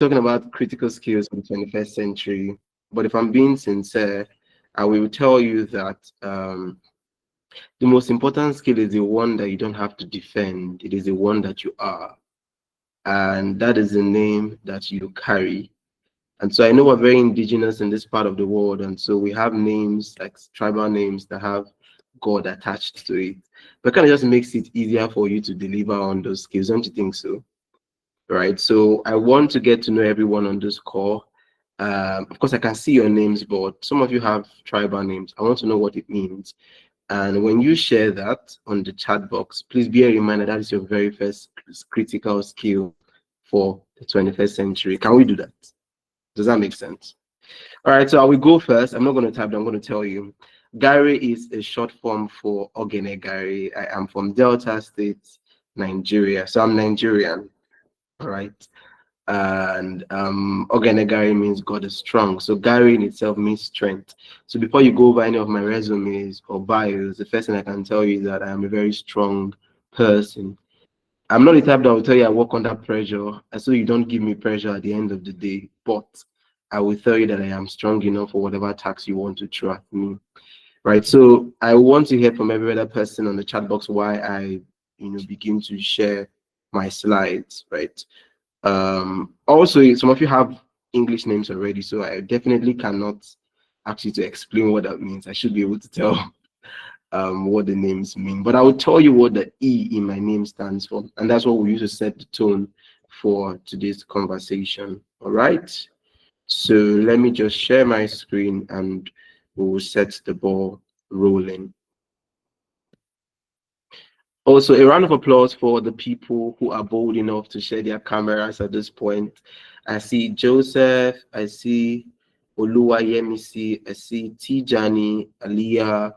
talking about critical skills in the 21st century. But if I'm being sincere, I will tell you that the most important skill is the one that you don't have to defend. It is the one that you are. And that is the name that you carry. And so I know we're very indigenous in this part of the world. And so we have names like tribal names that have God attached to it. But kind of just makes it easier for you to deliver on those skills. Don't you think so? Right. So I want to get to know everyone on this call. Of course, I can see your names, but some of you have tribal names. I want to know what it means. And when you share that on the chat box, please be a reminder that is your very first critical skill for the 21st century. Can we do that? Does that make sense? All right, so I will go first. I'm not going to type, I'm going to tell you. Gare is a short form for Ogene Gare. I am from Delta State, Nigeria. So I'm Nigerian. All right. And Ogene Gare means God is strong. So Gare in itself means strength. So before you go over any of my resumes or bios, the first thing I can tell you is that I am a very strong person. I'm not the type that will tell you I work under pressure, and so you don't give me pressure at the end of the day. But I will tell you that I am strong enough for whatever task you want to throw at me. Right. So I want to hear from every other person on the chat box why I, begin to share my slides. Right. Also, some of you have English names already, so I definitely cannot ask you to explain what that means. I should be able to tell what the names mean, but I will tell you what the E in my name stands for, and that's what we use to set the tone for today's conversation. All right, so let me just share my screen and we will set the ball rolling. Also, a round of applause for the people who are bold enough to share their cameras at this point. I see Joseph, I see Oluwayemisi, I see Tijani, Aliyah.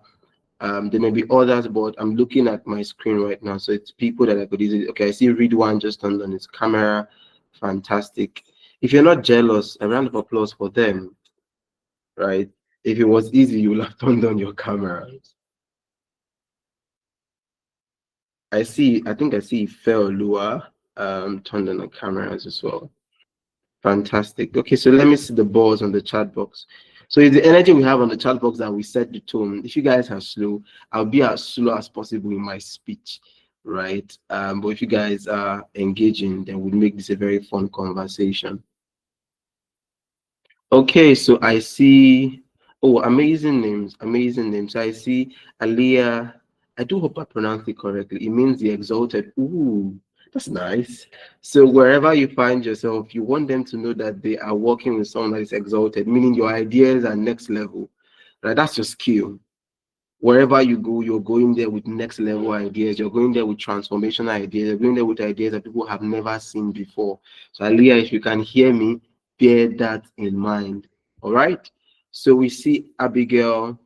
There may be others, but I'm looking at my screen right now. So it's people that I could easily, okay, I see Ridwan just turned on his camera. Fantastic. If you're not jealous, a round of applause for them, right? If it was easy, you would have turned on your cameras. I think I see Feolua turned on the cameras as well. Fantastic. Okay, so let me see the balls on the chat box. So it's the energy we have on the chat box that we set the tone. If you guys are slow, I'll be as slow as possible in my speech, right? But if you guys are engaging, then we'll make this a very fun conversation. Okay, so I see, oh, amazing names, amazing names. So I see Aliyah. I do hope I pronounced it correctly. It means the exalted. Ooh, that's nice. So wherever you find yourself, you want them to know that they are working with someone that is exalted, meaning your ideas are next level. Right? That's your skill. Wherever you go, you're going there with next level ideas. You're going there with transformational ideas. You're going there with ideas that people have never seen before. So Aliyah, if you can hear me, bear that in mind. All right. So we see Abigail.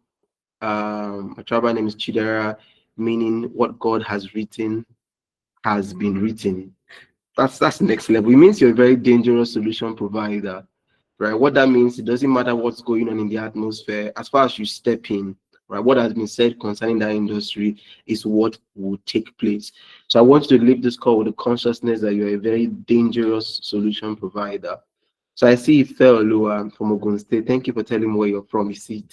Her tribal name is Chidera, meaning what God has written has been written. That's next level. It means you're a very dangerous solution provider, right? What that means, it doesn't matter what's going on in the atmosphere. As far as you step in, right? What has been said concerning that industry is what will take place. So I want you to leave this call with the consciousness that you're a very dangerous solution provider. So I see Feolua from Ogun State. Thank you for telling me where you're from. You see,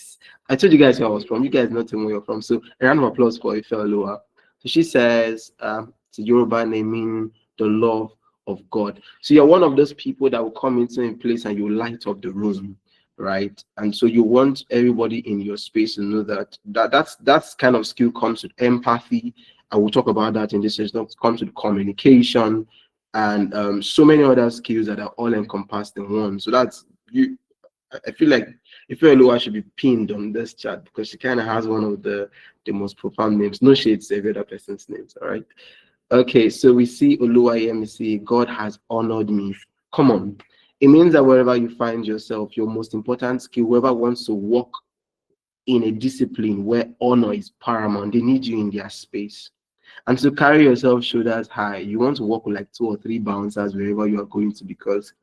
I told you guys where I was from. You guys know where you're from. So a round of applause for Feolua. So she says, it's a Yoruba naming the love of God. So you're one of those people that will come into a place and you light up the room, right? And so you want everybody in your space to know that's kind of skill comes with empathy. I will talk about that in this session. It comes with communication and so many other skills that are all encompassed in one. So that's you. I feel like if Loa should be pinned on this chat because she kind of has one of the most profound names. No shades every other person's names. All right. Okay, so we see Oluwayemisi, God has honored me. Come on. It means that wherever you find yourself, your most important skill, whoever wants to walk in a discipline where honor is paramount, they need you in their space. And to carry yourself shoulders high, you want to walk with like 2 or 3 bouncers wherever you are going to, because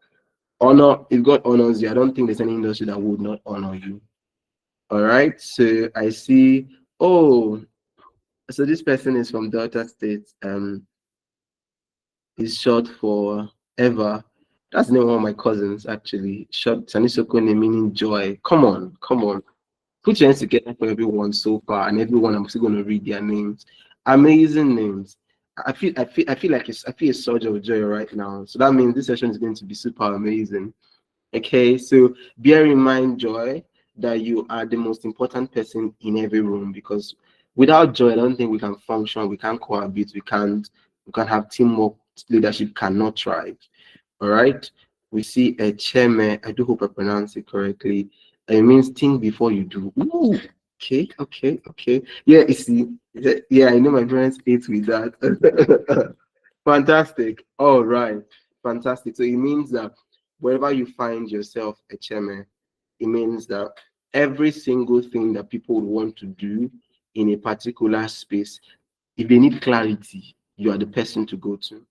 honor, if God honors you, I don't think there's any industry that would not honor you. All right, so I see, oh, so this person is from Delta State. Is short for ever. That's the name of one of my cousins, actually. Short Sanisokone, meaning joy. Come on, come on. Put your hands together for everyone so far, and everyone I'm still gonna read their names. Amazing names. I feel a surge of joy right now. So that means this session is going to be super amazing. Okay, so bear in mind, Joy, that you are the most important person in every room, because without Joy, I don't think we can function, we can't cohabit, we can't have teamwork, leadership cannot thrive. All right. We see a chairman. I do hope I pronounce it correctly. It means think before you do. Ooh, okay, okay, okay. Yeah, you see, yeah, I know my parents ate with that. Fantastic. All right. Fantastic. So it means that wherever you find yourself a chairman, it means that every single thing that people would want to do in a particular space, if they need clarity, you are the person to go to,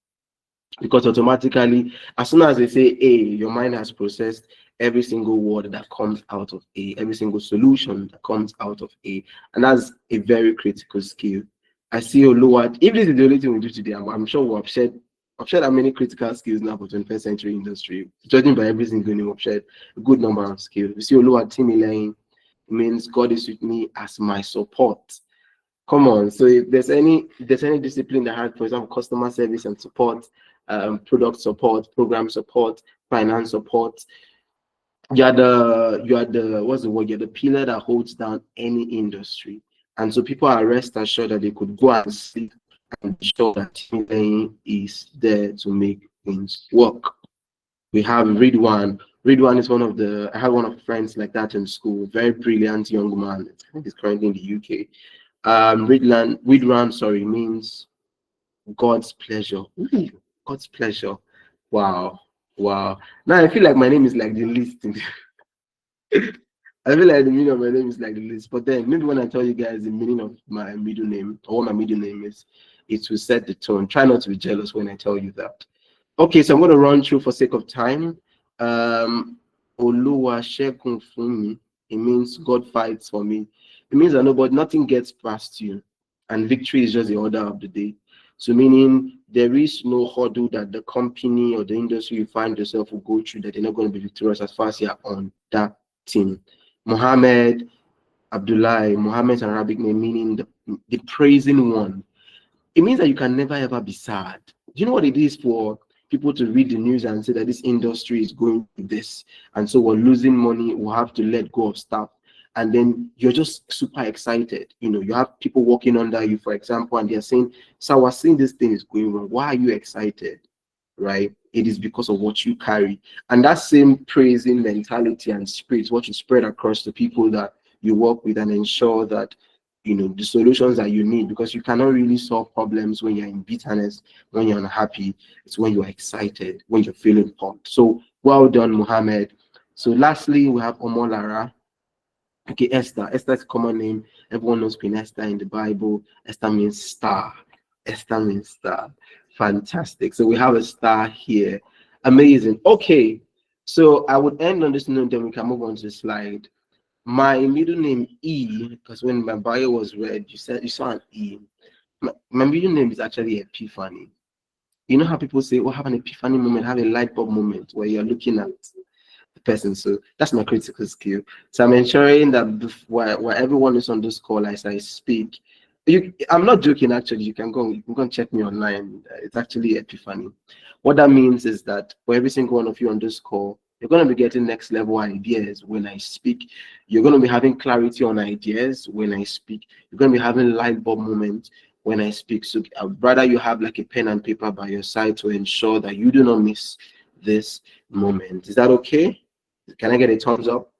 because automatically, as soon as they say A, your mind has processed every single word that comes out of A, every single solution that comes out of A, and that's a very critical skill. I see Oluwat. If this is the only thing we do today, I'm sure I've shared how many critical skills now for 21st century industry. Judging by every single name, I've shared a good number of skills. You see Oluwat Timilein, means God is with me as my support. Come on. So if there's any discipline that has, for example, customer service and support, product support, program support, finance support, you are the what's the word? You're the pillar that holds down any industry. And so people are rest assured that they could go and sleep and be sure that team playing is there to make things work. We have Ridwan. Ridwan is one of the I have one of the friends like that in school, very brilliant young man. I think he's currently in the UK. Ridwan, sorry, means God's pleasure. Ooh, God's pleasure. Wow. Wow. Now I feel like my name is like the least. I feel like the meaning of my name is like the least. But then maybe when I tell you guys the meaning of my middle name or what my middle name is, it will set the tone. Try not to be jealous when I tell you that. Okay, so I'm going to run through for sake of time. Um, Oluwa Shekun Fumi. It means God fights for me. It means that nobody, nothing gets past you, and victory is just the order of the day. So, meaning there is no hurdle that the company or the industry you find yourself will go through that you're not going to be victorious as far as you're on that team. Mohammed, Abdullah, Mohammed's Arabic name meaning the praising one. It means that you can never ever be sad. Do you know what it is for people to read the news and say that this industry is going through this, and so we're losing money, we'll have to let go of stuff, and then you're just super excited. You know, you have people working under you, for example, and they're saying, "So we're seeing this thing is going wrong. Why are you excited?" Right? It is because of what you carry, and that same praising mentality and spirit, what you spread across the people that you work with, and ensure that the solutions that you need, because you cannot really solve problems when you're in bitterness, when you're unhappy. It's when you're excited, when you're feeling pumped. So well done, Muhammad. So lastly, we have Omolara. Okay, Esther. Esther is a common name. Everyone knows Queen Esther in the Bible. Esther means star. Esther means star. Fantastic. So we have a star here. Amazing. Okay. So I would end on this note, then we can move on to the slide. My middle name E, because when my bio was read, you saw an E. My middle name is actually Epiphany. You know how people say, "Oh, have an epiphany moment, have a light bulb moment," where you're looking at the person. So that's my critical skill. So I'm ensuring that while everyone is on this call as I speak, I'm not joking. Actually, you can go and check me online. It's actually Epiphany. What that means is that for every single one of you on this call, you're going to be getting next level ideas when I speak. You're going to be having clarity on ideas when I speak. You're going to be having light bulb moments when I speak. So I'd rather you have like a pen and paper by your side to ensure that you do not miss this moment. Is that okay? Can I get a thumbs up?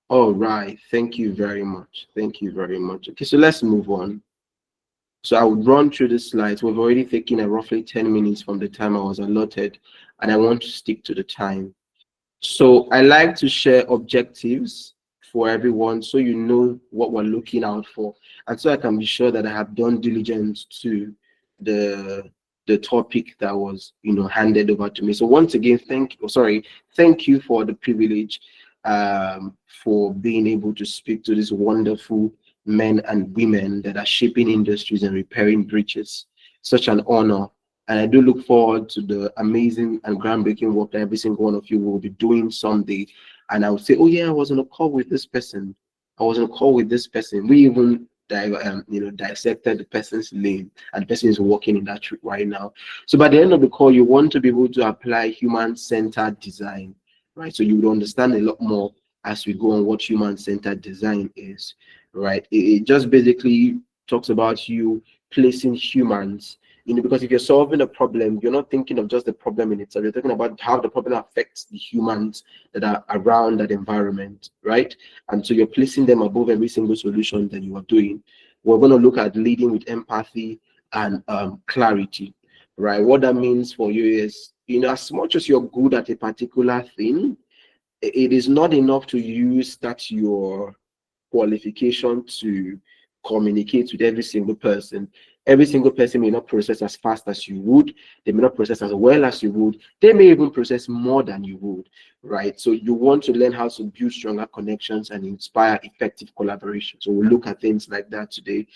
All right. Thank you very much. Thank you very much. Okay, so let's move on. So I would run through the slides. We've already taken a roughly 10 minutes from the time I was allotted, and I want to stick to the time. So I like to share objectives for everyone so you know what we're looking out for, and so I can be sure that I have done diligence to the topic that was handed over to me. So once again, thank you for the privilege, for being able to speak to these wonderful men and women that are shaping industries and repairing breaches. Such an honor. And I do look forward to the amazing and groundbreaking work that every single one of you will be doing someday. And I would say, oh yeah, I was on a call with this person. I was on a call with this person. We even dissected the person's name, and the person is working in that right now. So by the end of the call, you want to be able to apply human-centered design, right? So you would understand a lot more as we go on what human-centered design is, right? It just basically talks about you placing humans, because if you're solving a problem, you're not thinking of just the problem in itself. You're thinking about how the problem affects the humans that are around that environment, right? And so you're placing them above every single solution that you are doing. We're going to look at leading with empathy and clarity, right? What that means for you is, as much as you're good at a particular thing, it is not enough to use that your qualification to communicate with every single person. Every single person may not process as fast as you would. They may not process as well as you would. They may even process more than you would, right? So you want to learn how to build stronger connections and inspire effective collaboration. So we'll look at things like that today.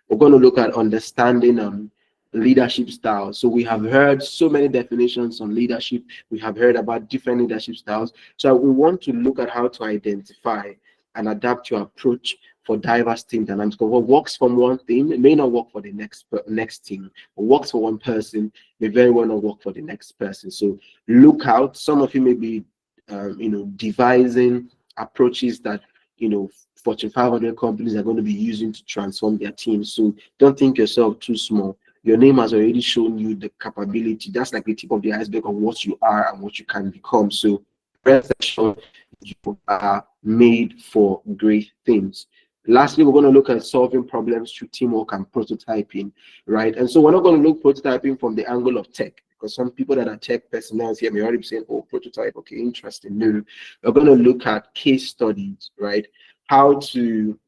We're going to look at understanding leadership styles. So we have heard so many definitions on leadership. We have heard about different leadership styles. So we want to look at how to identify and adapt your approach for diverse team dynamics. Because what works for one team, it may not work for the next team. What works for one person may very well not work for the next person. So look out. Some of you may be, devising approaches that Fortune 500 companies are going to be using to transform their teams. So don't think yourself too small. Your name has already shown you the capability. That's like the tip of the iceberg of what you are and what you can become. So rest assured, you are made for great things. Lastly, we're going to look at solving problems through teamwork and prototyping, right? And so we're not going to look prototyping from the angle of tech, because some people that are tech personnel here may already be saying, oh, prototype, okay, interesting. No, we're going to look at case studies, right? How to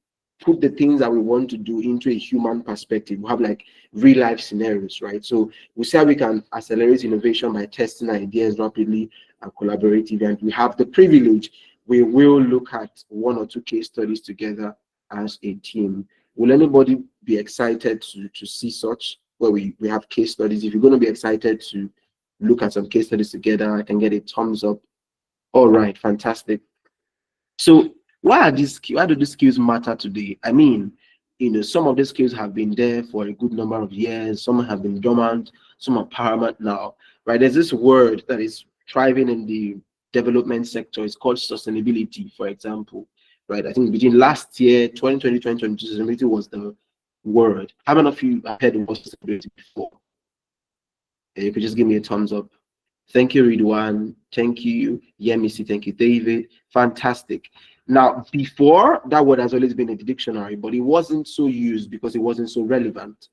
put the things that we want to do into a human perspective. We have like real life scenarios, right? So we see how we can accelerate innovation by testing ideas rapidly and collaborative. And we have the privilege, we will look at one or two case studies together as a team. Will anybody be excited to see such, where we have case studies? If you're going to be excited to look at some case studies together, I can get a thumbs up. All right, fantastic. So why do these skills matter today? I mean, some of these skills have been there for a good number of years. Some have been dormant. Some are paramount now, right? There's this word that is thriving in the development sector. It's called sustainability, for example, right? I think between last year, 2020, 2022, sustainability was the word. How many of you have heard of sustainability before? You could just give me a thumbs up. Thank you, Ridwan. Thank you, Yemisi. Thank you, David. Fantastic. Now, before, that word has always been in the dictionary, but it wasn't so used because it wasn't so relevant,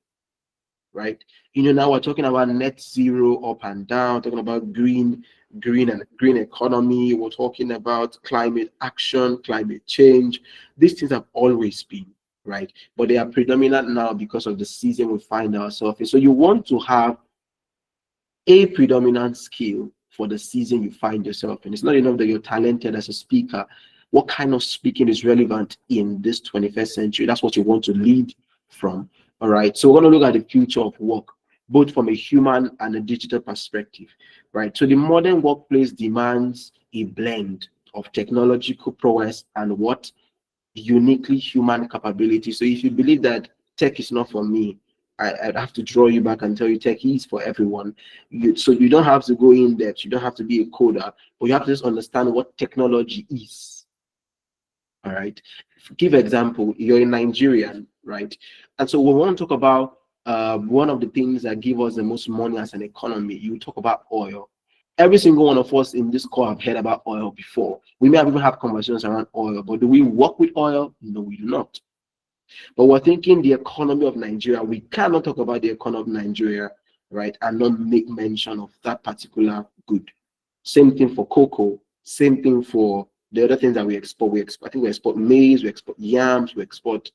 right? Now we're talking about net zero up and down, talking about green economy. We're talking about climate action, climate change. These things have always been, right? But they are predominant now because of the season we find ourselves in. So you want to have a predominant skill for the season you find yourself in. It's not enough that you're talented as a speaker. What kind of speaking is relevant in this 21st century? That's what you want to lead from. All right. So we're going to look at the future of work, both from a human and a digital perspective, right? So the modern workplace demands a blend of technological prowess and what uniquely human capability. So if you believe that tech is not for me, I'd have to draw you back and tell you tech is for everyone. So you don't have to go in depth. You don't have to be a coder, but you have to just understand what technology is. All right. Give example. You're a Nigerian, right? And so we want to talk about one of the things that give us the most money as an economy. You talk about oil. Every single one of us in this call have heard about oil before. We may have even had conversations around oil, but do we work with oil? No, we do not. But we're thinking the economy of Nigeria. We cannot talk about the economy of Nigeria, right, and not make mention of that particular good. Same thing for cocoa. Same thing for the other things that we export. I think we export maize, we export yams, we export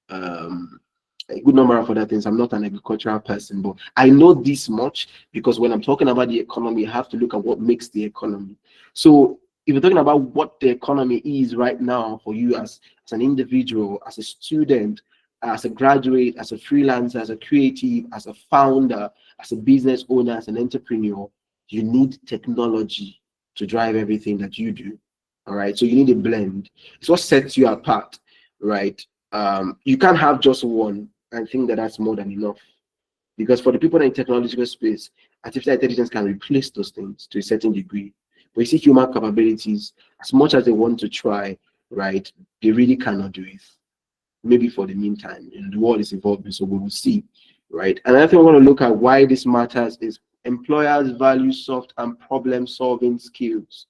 a good number of other things. I'm not an agricultural person, but I know this much because when I'm talking about the economy, I have to look at what makes the economy. So if you're talking about what the economy is right now for you as an individual, as a student, as a graduate, as a freelancer, as a creative, as a founder, as a business owner, as an entrepreneur, you need technology to drive everything that you do. All right. So you need a blend. It's what sets you apart, right? You can't have just one and think that that's more than enough. Because for the people in technological space, artificial intelligence can replace those things to a certain degree. But you see, human capabilities, as much as they want to try, right, they really cannot do it. Maybe for the meantime, and the world is evolving, so we will see, right? Another thing we want to look at why this matters is employers value soft and problem-solving skills.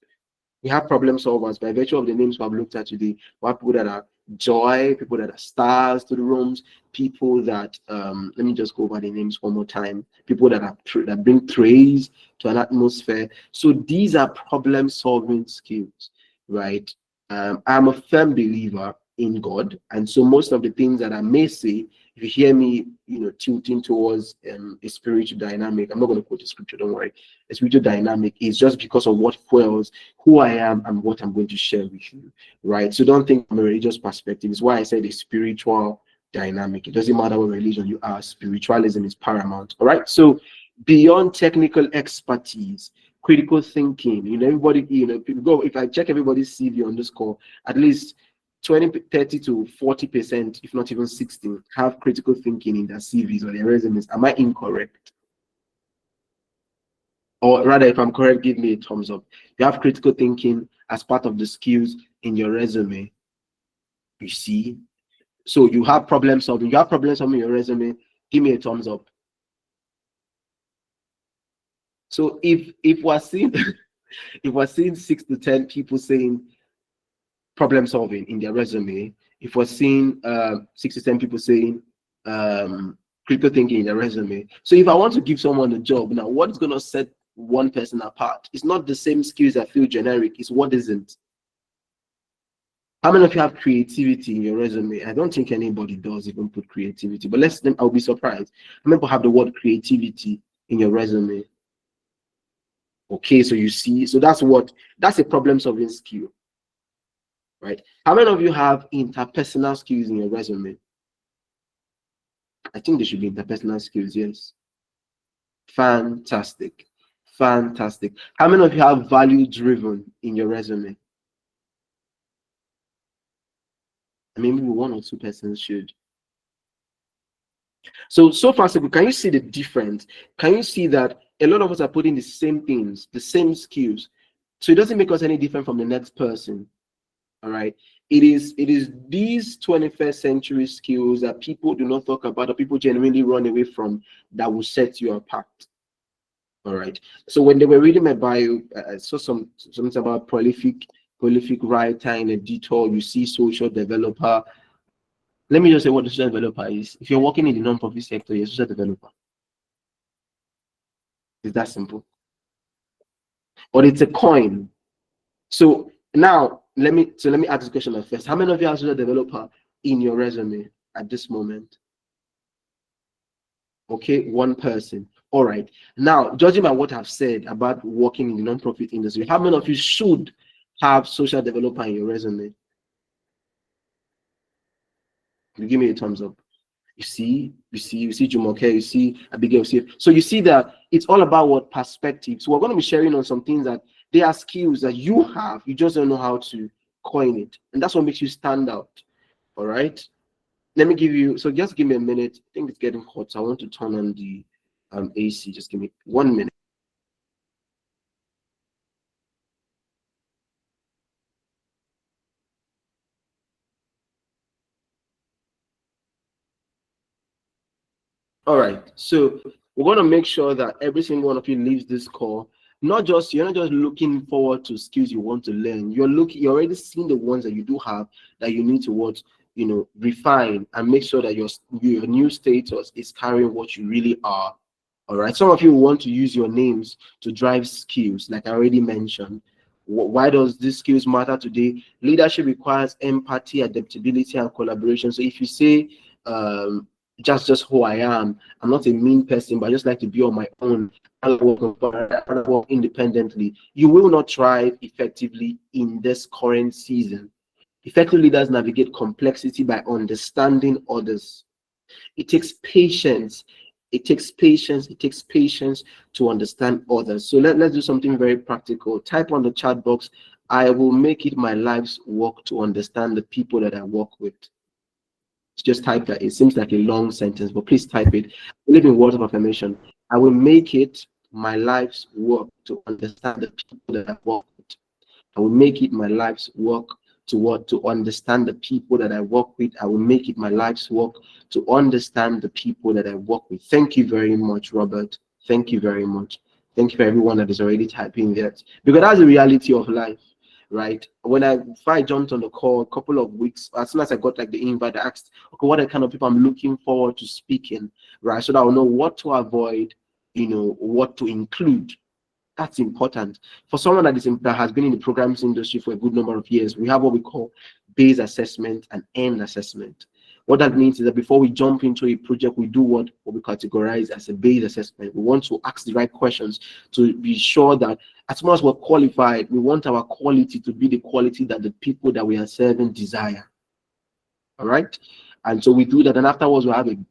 We have problem solvers by virtue of the names we have looked at today. We have people that are joy, people that are stars to the rooms, people that let me just go over the names one more time. People that are that bring praise to an atmosphere. So these are problem solving skills, right? I'm a firm believer in God, and so most of the things that I may say, if you hear me, tilting towards a spiritual dynamic, I'm not going to quote the scripture, don't worry. A spiritual dynamic is just because of what fuels who I am and what I'm going to share with you, right? So don't think from a religious perspective. It's why I said a spiritual dynamic. It doesn't matter what religion you are, spiritualism is paramount, all right? So beyond technical expertise, critical thinking, everybody, if I check everybody's CV on this call, at least 20, 30 to 40%, if not even 60, have critical thinking in their CVs or their resumes. Am I incorrect? Or rather, if I'm correct, give me a thumbs up. You have critical thinking as part of the skills in your resume. You see? So you have problem solving. You have problem solving in your resume. Give me a thumbs up. So if we're seeing if we're seeing 6 to 10 people saying problem solving in their resume, if we're seeing 6 to 10 people saying critical thinking in their resume, so if I want to give someone a job now, what is going to set one person apart? It's not the same skills that feel generic, it's what isn't. How many of you have creativity in your resume? I don't think anybody does even put creativity, but I'll be surprised. How many people have the word creativity in your resume? Okay, so you see, so that's a problem solving skill, right? How many of you have interpersonal skills in your resume? I think there should be interpersonal skills, yes. Fantastic. Fantastic. How many of you have value driven in your resume? I mean, maybe 1 or 2 persons should. So far, so good. Can you see the difference? Can you see that a lot of us are putting the same things, the same skills? So it doesn't make us any different from the next person. All right. It is these 21st century skills that people do not talk about, or people genuinely run away from, that will set you apart. All right. So when they were reading my bio, I saw something about prolific writer and editor. You see social developer. Let me just say what the social developer is. If you're working in the non-profit sector, you're a social developer. It's that simple. But it's a coin. So now let me ask this question at first. How many of you are a social developer in your resume at this moment? Okay, 1 person. All right. Now, judging by what I've said about working in the non-profit industry, how many of you should have social developer in your resume? You give me a thumbs up. You see Jumoke, you see Abigail, you see. So you see that it's all about what perspective. So we're going to be sharing on some things that they are skills that you have, you just don't know how to coin it. And that's what makes you stand out. All right. Let me give you, so just give me a minute. I think it's getting hot. So I want to turn on the AC. Just give me 1 minute. All right, so we're going to make sure that every single one of you leaves this call. You're not just looking forward to skills you want to learn. You're already seeing the ones that you do have that you need to refine and make sure that your new status is carrying what you really are. All right, some of you want to use your names to drive skills, like I already mentioned. Why does these skills matter today? Leadership requires empathy, adaptability, and collaboration. So if you say just who I am. I'm not a mean person, but I just like to be on my own. I work independently. You will not thrive effectively in this current season. Effective leaders navigate complexity by understanding others. It takes patience. It takes patience. It takes patience to understand others. So let's do something very practical. Type on the chat box, I will make it my life's work to understand the people that I work with. Just type that. It seems like a long sentence, but please type it. Live in words of affirmation. I will make it my life's work to understand the people that I work with. I will make it my life's work to what? To understand the people that I work with. I will make it my life's work to understand the people that I work with. Thank you very much, Robert. Thank you very much. Thank you for everyone that is already typing that. Because that's the reality of life, right? If I jumped on the call a couple of weeks, as soon as I got like the invite, I asked, okay, what are the kind of people I'm looking forward to speaking, right? So that I'll know what to avoid, what to include. That's important. For someone that has been in the programs industry for a good number of years, we have what we call base assessment and end assessment. What that means is that before we jump into a project, we do what we categorize as a base assessment. We want to ask the right questions to be sure that as much as we're qualified, we want our quality to be the quality that the people that we are serving desire. All right. And so we do that. And afterwards, we have an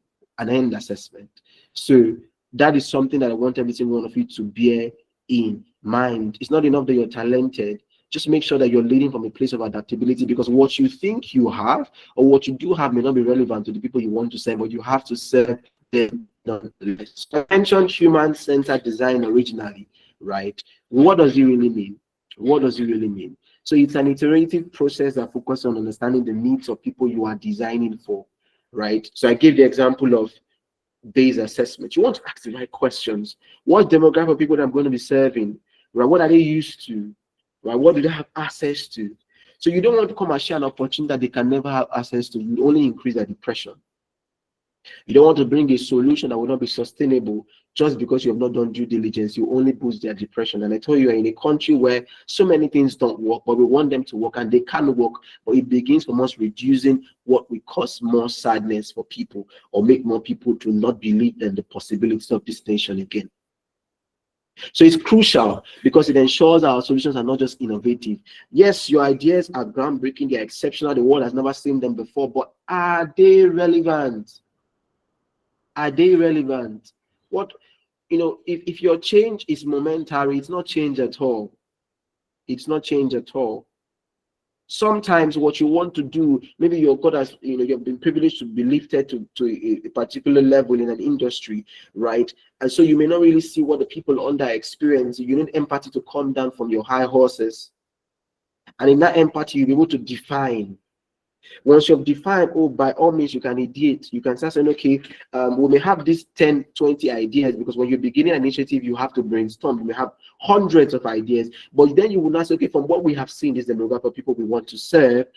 end assessment. So that is something that I want every single one of you to bear in mind. It's not enough that you're talented. Just make sure that you're leading from a place of adaptability, because what you think you have or what you do have may not be relevant to the people you want to serve, but you have to serve them nonetheless. So I mentioned human-centered design originally, right? What does it really mean? What does it really mean? So it's an iterative process that focuses on understanding the needs of people you are designing for, right? So I gave the example of base assessment. You want to ask the right questions. What demographic of people that I'm going to be serving? Right? What are they used to? Right? What do they have access to? So you don't want to come and share an opportunity that they can never have access to. You only increase their depression. You don't want to bring a solution that will not be sustainable just because you have not done due diligence. You only boost their depression. And I told you, you're in a country where so many things don't work, but we want them to work, and they can work. But it begins from us reducing what will cause more sadness for people or make more people to not believe in the possibilities of this nation again. So it's crucial because it ensures our solutions are not just innovative. Yes, your ideas are groundbreaking, they're exceptional, the world has never seen them before, but are they relevant? Are they relevant? If your change is momentary, it's not change at all. It's not change at all. Sometimes what you want to do, maybe your God has, you've been privileged to be lifted to a particular level in an industry, right? And so you may not really see what the people under experience. You need empathy to come down from your high horses. And in that empathy, you'll be able to define. Once you've defined, oh, by all means, you can ideate. You can start saying, okay, we may have these 10, 20 ideas, because when you're beginning an initiative, you have to brainstorm. You may have hundreds of ideas, but then you will not say, okay, from what we have seen, this demographic of people we want to serve,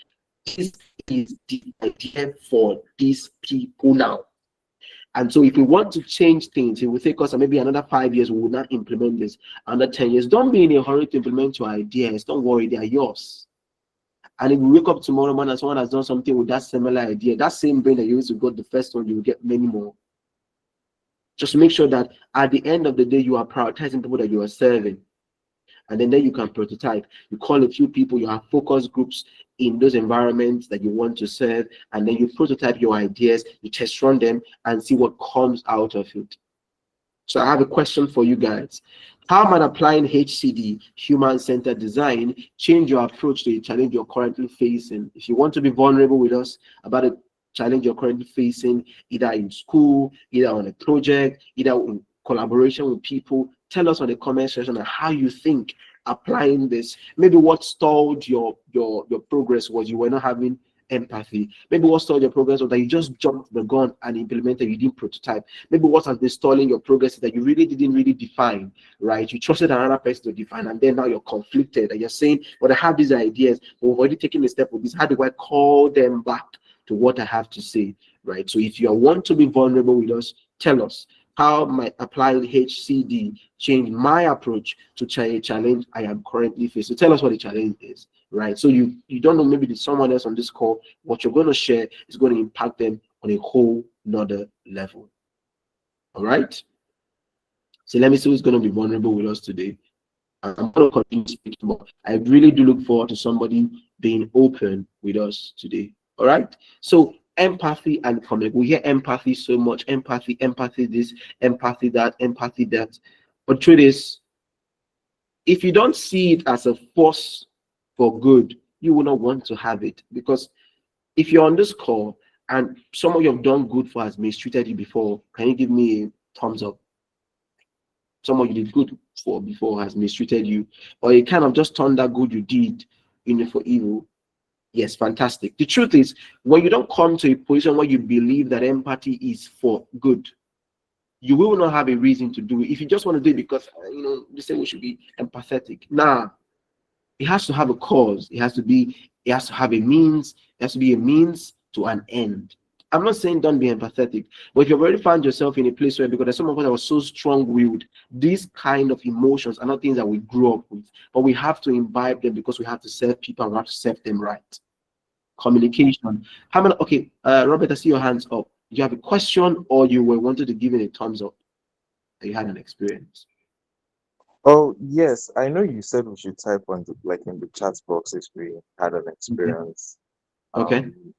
this is the idea for these people now. And so if we want to change things, it will take us maybe another 5 years, we will not implement this. Another 10 years. Don't be in a hurry to implement your ideas. Don't worry, they are yours. And if you wake up tomorrow morning and someone has done something with that similar idea, that same brain that you used to got the first one, you will get many more. Just make sure that at the end of the day, you are prioritizing people that you are serving. And then you can prototype. You call a few people, you have focus groups in those environments that you want to serve, and then you prototype your ideas, you test run them, and see what comes out of it. So I have a question for you guys. How might applying HCD, human-centered design, change your approach to a challenge you're currently facing? If you want to be vulnerable with us about a challenge you're currently facing, either in school, either on a project, either in collaboration with people, tell us on the comment section how you think applying this. Maybe what stalled your progress was you were not having empathy. Maybe what stalled your progress was that you just jumped the gun and implemented, you didn't prototype. Maybe what has been stalling your progress is that you really didn't define, right? You trusted another person to define, and then now you're conflicted and you're saying, well, I have these ideas, but we've already taken a step with this. How do I call them back to what I have to say, right? So if you want to be vulnerable with us, tell us. How might applying HCD change my approach to a challenge I am currently facing? So tell us what the challenge is, right? So you don't know, maybe there's someone else on this call, what you're going to share is going to impact them on a whole nother level. All right? So let me see who's going to be vulnerable with us today. I'm going to continue speaking, but I really do look forward to somebody being open with us today. All right. So empathy and communication. We hear empathy so much. Empathy, empathy this, empathy that, empathy that. But truth is, if you don't see it as a force for good, you will not want to have it. Because if you're on this call and someone you've done good for has mistreated you before, can you give me a thumbs up? Someone you did good for before has mistreated you, or you kind of just turned that good you did, for evil. Yes, fantastic. The truth is, when you don't come to a position where you believe that empathy is for good, you will not have a reason to do it. If you just want to do it because they say we should be empathetic. Nah, it has to have a cause. It has to have a means. It has to be a means to an end. I'm not saying don't be empathetic, but if you've already found yourself in a place where, because there's some of us that were so strong-willed, these kind of emotions are not things that we grew up with, but we have to imbibe them because we have to serve people and we have to serve them right. Communication. How many? Okay, Robert, I see your hands up. Do you have a question, or you were wanted to give it a thumbs up that you had an experience? Oh, yes, I know you said we should type on the like in the chat box if we had an Okay. experience. Okay. Um,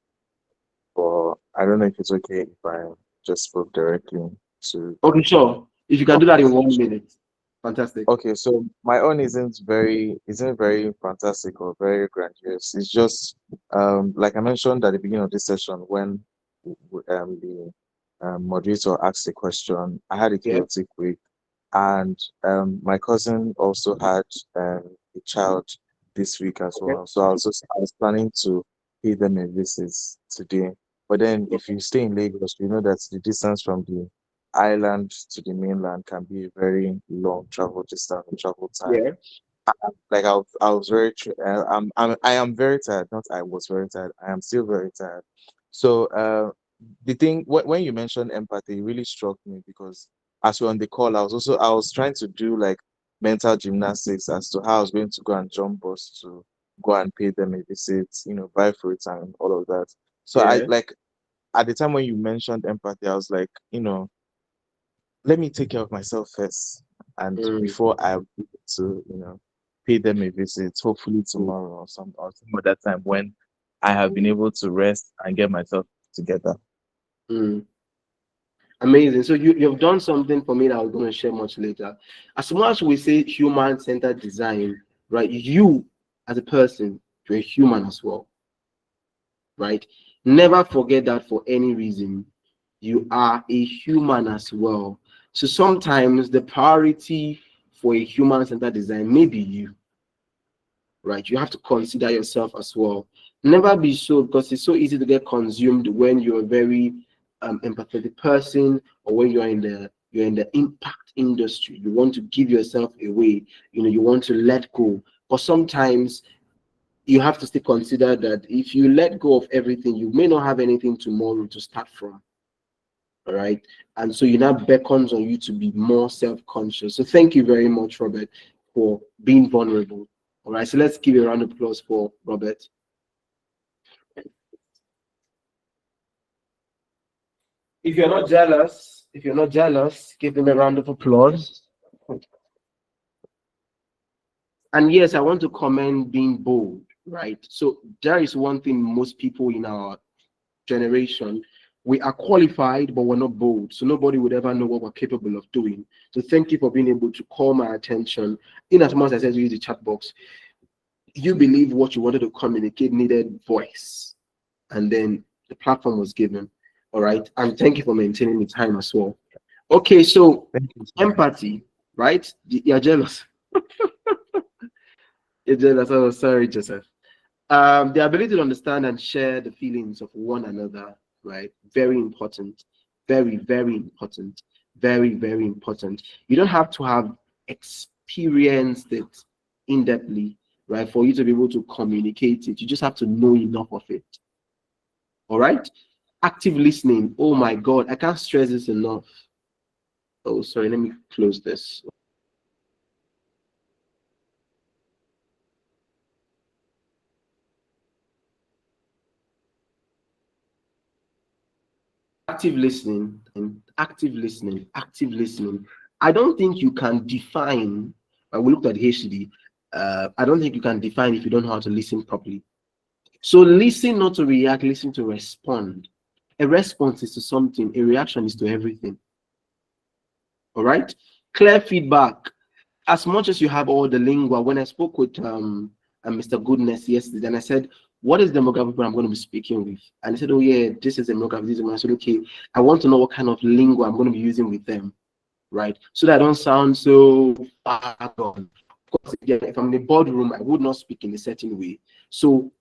but I don't know if it's okay if I just spoke directly to Okay, sure. If you can do that in topics. 1 minute, fantastic. Okay, so my own isn't very fantastic or very grandiose. It's just like I mentioned at the beginning of this session when the moderator asked a question. I had a Yeah. chaotic week, and my cousin also had a child this week as Okay. well. So I was planning to pay them a visit today. But then if you stay in Lagos, you know that the distance from the island to the mainland can be a very long travel distance and travel time. Yeah. Like I was very, I am very tired. Not I was very tired. I am still very tired. So the thing when you mentioned empathy, it really struck me because as we're on the call, I was trying to do like mental gymnastics as to how I was going to go and jump bus to go and pay them a visit, buy fruits and all of that. So I Yeah. like at the time when you mentioned empathy, I was like, let me take care of myself first, and Mm, before I will be able to, pay them a visit, hopefully mm, tomorrow or some other time when I have been able to rest and get myself together. mm. Amazing. So you've done something for me that I was going to share much later. As much as we say human-centered design, right? You as a person, you're a human as well, right? Never forget that for any reason. You are a human as well. So sometimes the priority for a human-centered design may be you, right? You have to consider yourself as well. Never be so, because it's so easy to get consumed when you're a very empathetic person, or when you're in the impact industry. You want to give yourself away. You want to let go. But sometimes you have to still consider that if you let go of everything, you may not have anything tomorrow to start from. All right. And so it now beckons on you to be more self-conscious. So thank you very much, Robert, for being vulnerable. All right. So let's give a round of applause for Robert. If you're not jealous, give him a round of applause. And yes, I want to commend being bold, right? So there is one thing most people in our generation, we are qualified, but we're not bold. So nobody would ever know what we're capable of doing. So thank you for being able to call my attention. In as much as I said, use the chat box, you believe what you wanted to communicate needed voice, and then the platform was given. All right. And thank you for maintaining the time as well. Okay, so Thank you so much. empathy, right? You're jealous. You're jealous. Oh, sorry, Joseph. The ability to understand and share the feelings of one another, right? Very important. Very, very important. Very, very important. You don't have to have experienced it in depthly, right? For you to be able to communicate it. You just have to know enough of it. All right. Active listening. Oh my God, I can't stress this enough. Oh, sorry. Let me close this. Active listening and active listening. I don't think you can define, we looked at the HD. I don't think you can define if you don't know how to listen properly. So listen not to react, listen to respond. A response is to something, a reaction is to everything. All right. Clear feedback. As much as you have all the lingua, when I spoke with Mr. Goodness yesterday, and I said, what is the demographic I'm going to be speaking with? And he said, oh yeah, this is the demographic. This is I said, okay, I want to know what kind of lingua I'm going to be using with them, right? So that I don't sound so far gone. Of course, again, if I'm in the boardroom, I would not speak in a certain way. So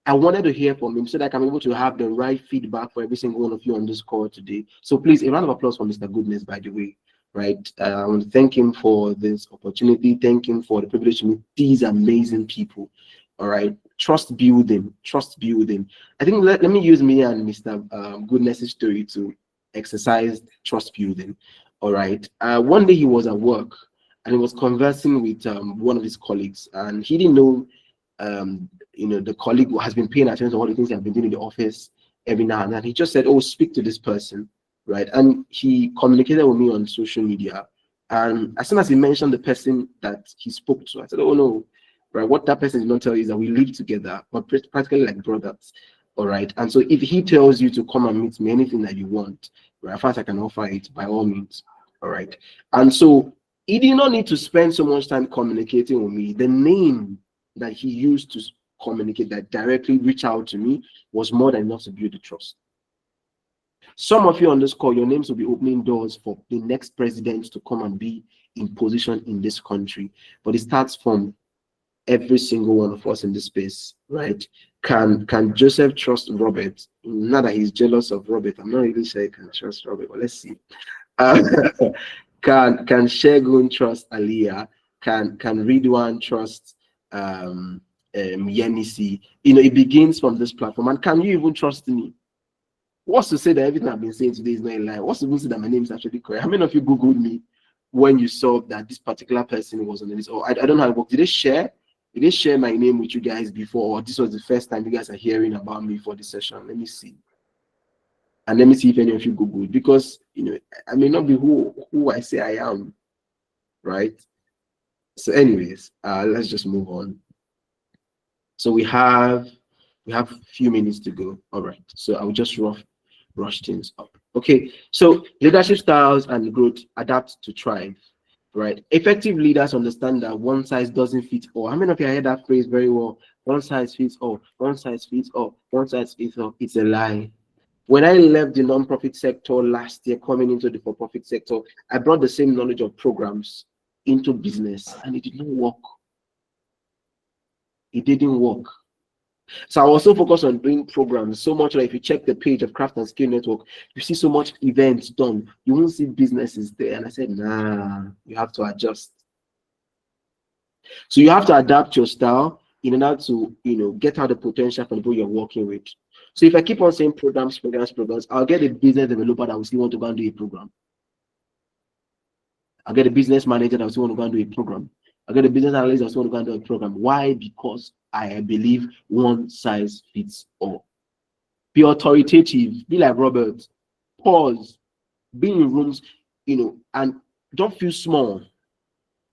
I wanted to hear from him so that I'm able to have the right feedback for every single one of you on this call today. So please, a round of applause for Mr. Goodness, by the way. Right. I want to thank him for this opportunity. Thank him for the privilege to meet these amazing people. All right. Trust building. Trust building. I think let me use me and Mr. Goodness's story to exercise trust building. All right. One day he was at work and he was conversing with one of his colleagues, and he didn't know the colleague has been paying attention to all the things they have been doing in the office every now and then. He just said, oh, speak to this person. Right. And he communicated with me on social media. And as soon as he mentioned the person that he spoke to, I said, oh no, right. What that person did not tell you is that we live together, but practically like brothers. All right. And so if he tells you to come and meet me, anything that you want, right, as far as I can offer it, by all means. All right. And so he did not need to spend so much time communicating with me. The name that he used to communicate, that directly reach out to me, was more than enough to build the trust. Some of you on this call, your names will be opening doors for the next president to come and be in position in this country. But it starts from every single one of us in this space, right? Can Joseph trust Robert? Not that he's jealous of Robert. I'm not really sure he can trust Robert, but let's see. Uh, can Shegun trust Aliyah? Can Ridwan trust Yenisi? It begins from this platform. And can you even trust me? What's to say that everything I've been saying today is not a lie? What's to say that my name is actually correct? How many of you Googled me when you saw that this particular person was on the list? Or I don't know how it works. Did they share? Did they share my name with you guys before? Or this was the first time you guys are hearing about me for this session? Let me see. And let me see if any of you Googled. Because, I may not be who I say I am. Right? So anyways, let's just move on. So we have a few minutes to go. All right. So I'll just rush things up. Okay. So leadership styles and growth adapt to thrive. Right. Effective leaders understand that one size doesn't fit all. How many of you heard that phrase very well? One size fits all. One size fits all. One size fits all. It's a lie. When I left the non-profit sector last year, coming into the for-profit sector, I brought the same knowledge of programs into business, and it did not work. It didn't work. So I was so focused on doing programs so much that if you check the page of Craft and Skill Network, you see so much events done. You won't see businesses there. And I said, nah, you have to adjust. So you have to adapt your style in order to, get out the potential from the people you're working with. So if I keep on saying programs, I'll get a business developer that will still want to go and do a program. I'll get a business manager that will still want to go and do a program. I'll get a business analyst that will still want to go and do a program. Why? Because I believe one size fits all. Be authoritative. Be like Robert. Pause. Be in rooms, and don't feel small.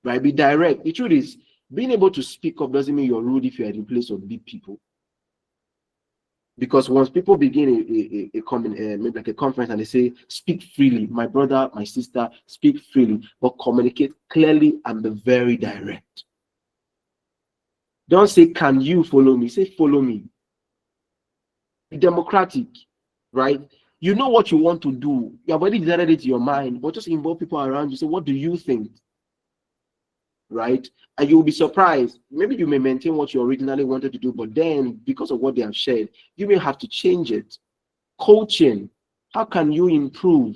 Right? Be direct. The truth is, being able to speak up doesn't mean you're rude if you're in place of big people. Because once people begin maybe like a conference and they say, speak freely, my brother, my sister, speak freely, but communicate clearly and be very direct. Don't say, can you follow me? Say, follow me. Be democratic, right? You know what you want to do. You have already decided it in your mind, but just involve people around you. Say, what do you think? Right? And you'll be surprised. Maybe you may maintain what you originally wanted to do, but then because of what they have shared, you may have to change it. Coaching. How can you improve?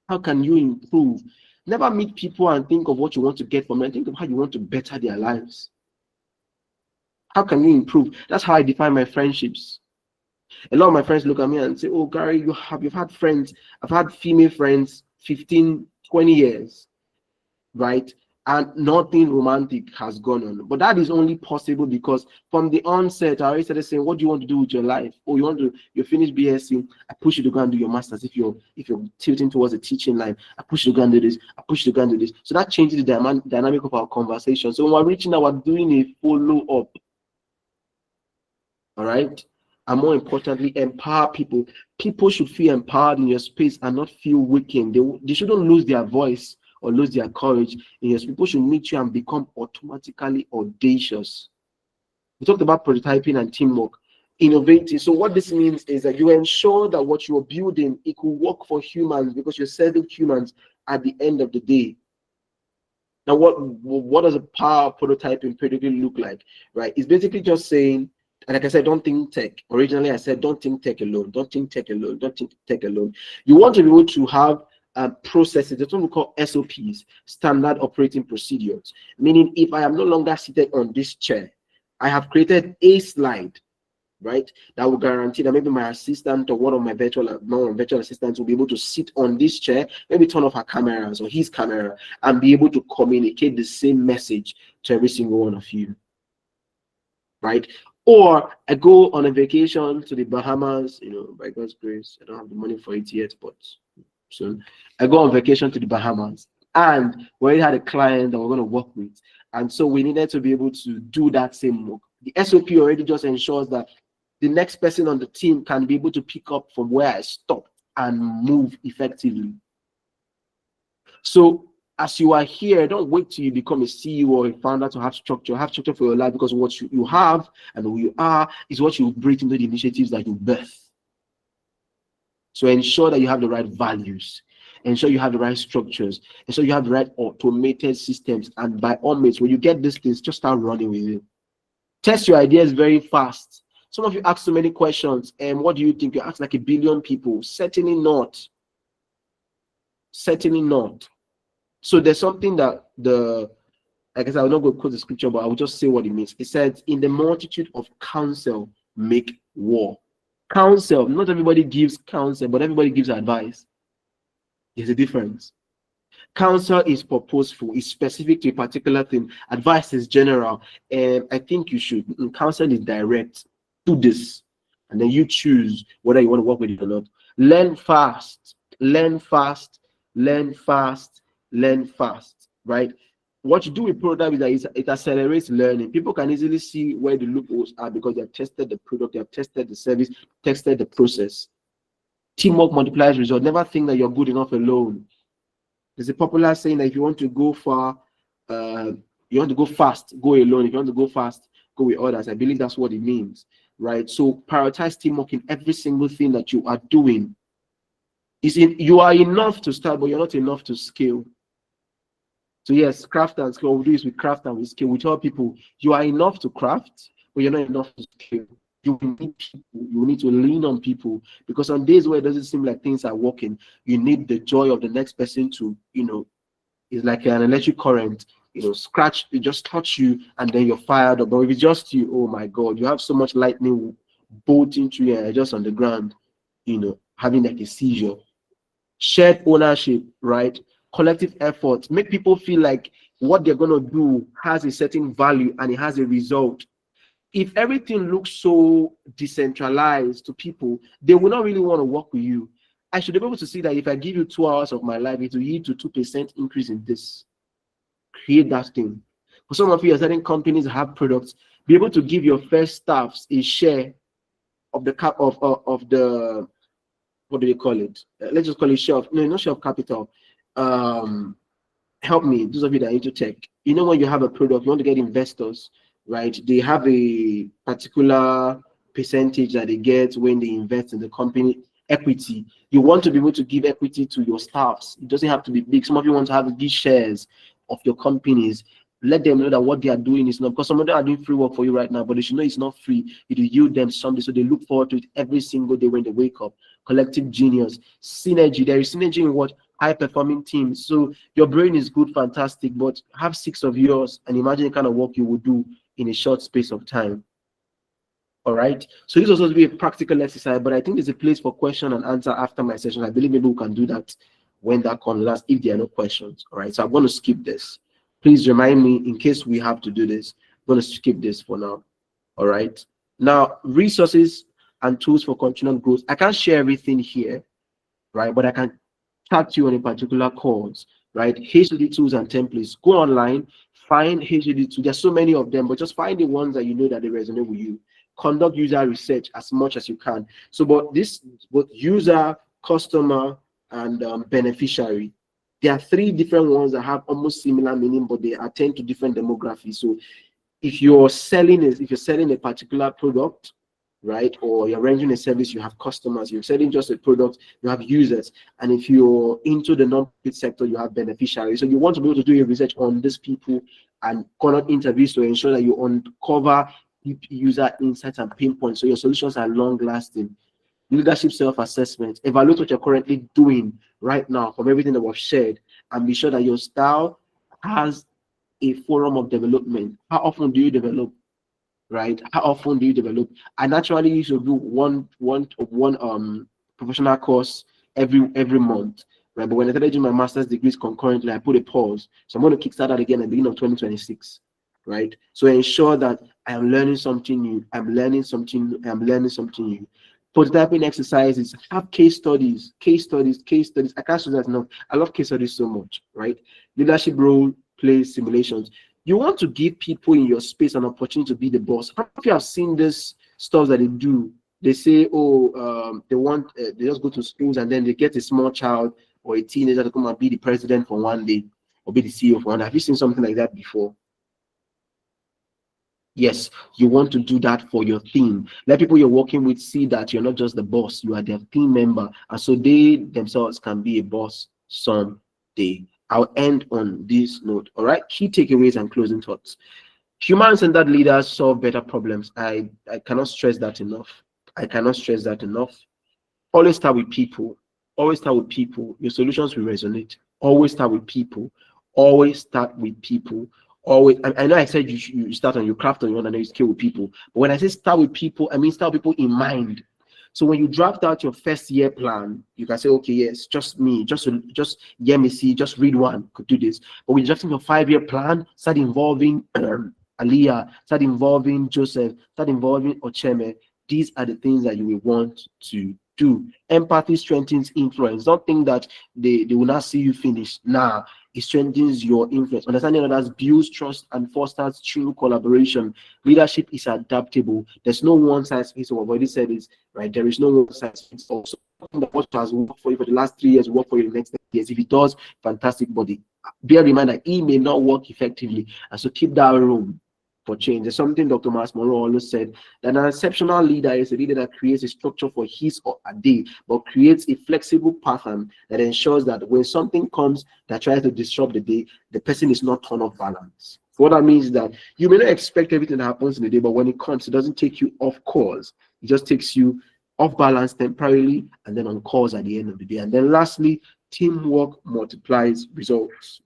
How can you improve? Never meet people and think of what you want to get from them. Think of how you want to better their lives. How can you improve? That's how I define my friendships. A lot of my friends look at me and say, oh, Gary, you've had friends. I've had female friends 15, 20 years, right? and nothing romantic has gone on. But that is only possible because from the onset, I already started saying, what do you want to do with your life? Oh, you finish BSc, I push you to go and do your masters. If you're tilting towards the teaching line, I push you to go and do this, I push you to go and do this. So that changes the dynamic of our conversation. So when we're reaching out, we're doing a follow-up. All right. And more importantly, empower people. People should feel empowered in your space and not feel weakened. They shouldn't lose their voice or lose their courage in your space. People should meet you and become automatically audacious. We talked about prototyping and teamwork, innovating. So what this means is that you ensure that what you're building, it could work for humans because you're serving humans at the end of the day. Now, what does a power prototyping periodically look like, right? It's basically just saying, and like I said, don't think tech. Originally, I said, don't think tech alone. Don't think tech alone. Don't think tech alone. You want to be able to have processes. That's what we call SOPs, standard operating procedures. Meaning, if I am no longer seated on this chair, I have created a slide, right? That will guarantee that maybe my assistant or one of my virtual assistants will be able to sit on this chair, maybe turn off her cameras or his camera, and be able to communicate the same message to every single one of you, right? Or I go on a vacation to the Bahamas, by God's grace. I don't have the money for it yet, but soon. I go on vacation to the Bahamas, and we already had a client that we're going to work with. And so we needed to be able to do that same work. The SOP already just ensures that the next person on the team can be able to pick up from where I stopped and move effectively. So as you are here, don't wait till you become a CEO or a founder to have structure. Have structure for your life, because what you have and who you are is what you bring into the initiatives that you birth. So ensure that you have the right values, ensure you have the right structures, ensure you have the right automated systems. And by all means, when you get these things, just start running with it. Test your ideas very fast. Some of you ask so many questions, and what do you think? You ask like a billion people. Certainly not. Certainly not. So there's something that I guess I will not go quote the scripture, but I will just say what it means. It says, in the multitude of counsel, make war. Counsel, not everybody gives counsel, but everybody gives advice. There's a difference. Counsel is purposeful, is specific to a particular thing. Advice is general. And I think you should. Counsel is direct. Do this. And then you choose whether you want to work with it or not. Learn fast. Learn fast. Learn fast. Learn fast. Right? What you do with product is that it accelerates learning. People can easily see where the loopholes are because they have tested the product, they have tested the service, tested the process. Teamwork multiplies results. Never think that you're good enough alone. There's a popular saying that if you want to go far, you want to go fast, go alone. If you want to go fast, go with others. I believe that's what it means, right? So prioritize teamwork in every single thing that you are doing. You are enough to start, but you're not enough to scale. So yes, craft and scale. We'll do this with craft and with scale. We tell people you are enough to craft, but you're not enough to scale. You need people. You need to lean on people, because on days where it doesn't seem like things are working, you need the joy of the next person to, it's like an electric current. Scratch, it just touch you, and then you're fired up. But if it's just you, oh my God, you have so much lightning bolting through you, and just on the ground, having like a seizure. Shared ownership, right? Collective effort. Make people feel like what they're going to do has a certain value and it has a result. If everything looks so decentralized to people, they will not really want to work with you. I should be able to see that if I give you 2 hours of my life, it will lead to 2% increase in this. Create that thing. For some of you, certain companies have products, be able to give your first staffs a share of the of the, what do they call it? Let's just call it share of, no, not share of capital. Help me, those of you that are into tech. When you have a product, you want to get investors, right? They have a particular percentage that they get when they invest in the company. Equity. You want to be able to give equity to your staffs. It doesn't have to be big. Some of you want to have these shares of your companies. Let them know that what they are doing is not, because some of them are doing free work for you right now, but they should know it's not free. It will yield them something, so they look forward to it every single day when they wake up. Collective genius. Synergy. There is synergy in what? High performing teams. So your brain is good, fantastic, but have 6 of yours and imagine the kind of work you would do in a short space of time. All right. So this was supposed to be a practical exercise, but I think there's a place for question and answer after my session. I believe maybe we can do that when that comes last, if there are no questions. All right. So I'm going to skip this. Please remind me in case we have to do this. I'm going to skip this for now. All right. Now, resources and tools for continual growth. I can't share everything here, right? But I can chat you on a particular course, right? HTTP tools and templates. Go online, find HTTP tools. There's so many of them, but just find the ones that you know that they resonate with you. Conduct user research as much as you can. So, but this, both user, customer, and beneficiary. There are three different ones that have almost similar meaning, but they attend to different demographics. So if you're selling a particular product, right, or you're rendering a service, you have customers. You're selling just a product, you have users. And if you're into the non-profit sector, you have beneficiaries. So you want to be able to do your research on these people and conduct interviews to ensure that you uncover deep user insights and pain points so your solutions are long lasting. Leadership self-assessment. Evaluate what you're currently doing right now from everything that was shared, and be sure that your style has a forum of development. How often do you develop? Right? How often do you develop? I naturally used to do one professional course every month. Right. But when I started doing my master's degrees concurrently, I put a pause. So I'm going to kickstart that again at the beginning of 2026. Right. So ensure that I am learning something new. I'm learning something new. Prototyping exercises, have case studies. I can't stress that enough. I love case studies so much, right? Leadership role play simulations. You want to give people in your space an opportunity to be the boss. How many of you have seen this stuff that they do? They say, oh, they just go to schools and then they get a small child or a teenager to come and be the president for one day or be the CEO for one day. Have you seen something like that before? Yes, you want to do that for your team. Let people you're working with see that you're not just the boss, you are their team member. And so they themselves can be a boss someday. I'll end on this note. All right. Key takeaways and closing thoughts. Human-centered leaders solve better problems. I cannot stress that enough. I cannot stress that enough. Always start with people. Always start with people. Your solutions will resonate. Always start with people. Always start with people. Always. I know I said you start on your craft on your own and then you scale with people. But when I say start with people, I mean start with people in mind. So when you draft out your first year plan, you can say, okay, yes, just me, just hear me see, just read one, could do this. But when you're drafting your 5-year plan, start involving Aliyah, start involving Joseph, start involving Ocheme. These are the things that you will want to do. Empathy strengthens influence. Don't think that they will not see you finish. Nah, it strengthens your influence. Understanding others builds trust and fosters true collaboration. Leadership is adaptable. There's no one size fits all. I've already said this, right? There is no one size fits all. So what has worked for you for the last 3 years will work for you the next 10 years. If it does, fantastic. But bear in mind that it may not work effectively. And so keep that room for change. There's something Dr. Miles Monroe always said, that an exceptional leader is a leader that creates a structure for his or a day, but creates a flexible pattern that ensures that when something comes that tries to disrupt the day, the person is not torn off balance. So what that means is that you may not expect everything that happens in the day, but when it comes, it doesn't take you off course. It just takes you off balance temporarily and then on course at the end of the day. And then lastly, teamwork multiplies results.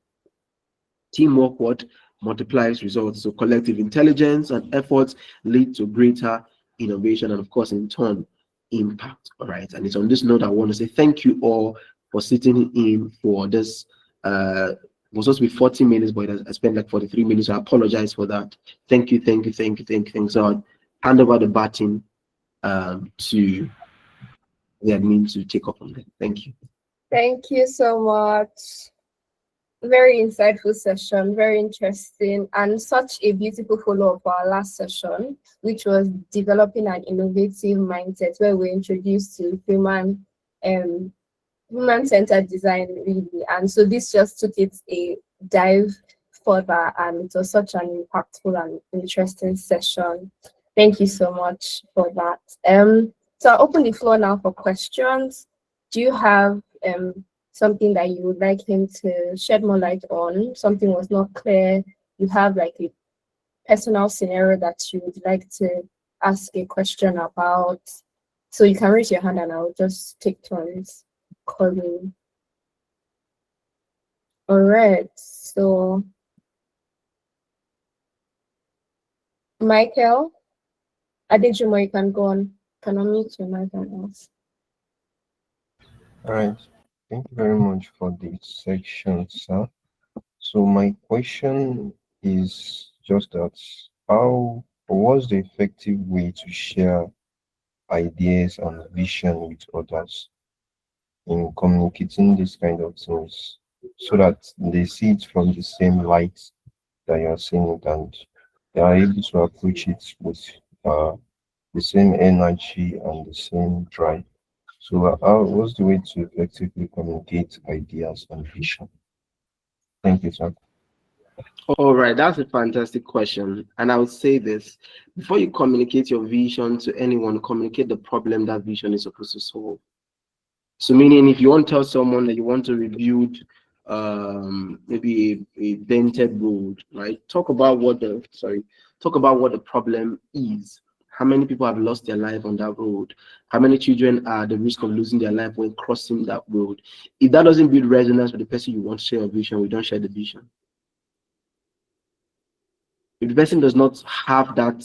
Teamwork what multiplies results. So collective intelligence and efforts lead to greater innovation and of course in turn impact. All right. And it's on this note I want to say thank you all for sitting in for this. It was supposed to be 40 minutes, but I spent like 43 minutes. So I apologize for that. Thank you. Thanks. So I'll hand over the baton to the admin to take up on that. Thank you. Thank you so much. Very insightful session, very interesting, and such a beautiful follow-up for our last session, which was developing an innovative mindset, where we introduced to human-centered design, really. And so this just took it a dive further, and it was such an impactful and interesting session. Thank you so much for that. So I'll open the floor now for questions. Do you have something that you would like him to shed more light on? Something was not clear. You have like a personal scenario that you would like to ask a question about. So you can raise your hand and I'll just take turns calling. All right. So Michael, Adejumo, you can go on. Can unmute your mic and ask. All right. Thank you very much for the section, sir. So my question is just that how what's the effective way to share ideas and vision with others in communicating this kind of things so that they see it from the same light that you are seeing it and they are able to approach it with uh, the same energy and the same drive. So, what's the way to effectively communicate ideas and vision? Thank you, sir. All right, that's a fantastic question. And I would say this before you communicate your vision to anyone, communicate the problem that vision is supposed to solve. So, meaning if you want to tell someone that you want to rebuild maybe a dented road, right? Talk about what the problem is. How many people have lost their life on that road? How many children are at the risk of losing their life when crossing that road? If that doesn't build resonance with the person you want to share a vision, we don't share the vision. If the person does not have that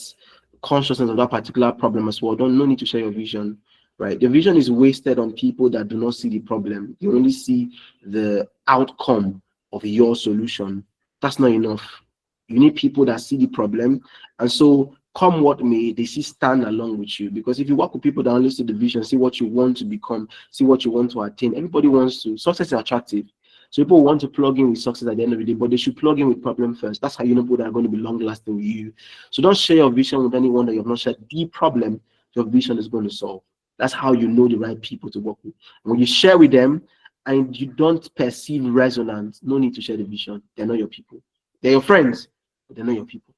consciousness of that particular problem as well, don't no need to share your vision, right? The vision is wasted on people that do not see the problem. You only see the outcome of your solution. That's not enough. You need people that see the problem, and so come what may, they see stand along with you. Because if you work with people that only see the vision, see what you want to become, see what you want to attain, everybody wants to. Success is attractive. So people want to plug in with success at the end of the day, but they should plug in with problem first. That's how you know people that are going to be long lasting with you. So don't share your vision with anyone that you have not shared the problem your vision is going to solve. That's how you know the right people to work with. And when you share with them and you don't perceive resonance, no need to share the vision. They're not your people. They're your friends, but they're not your people.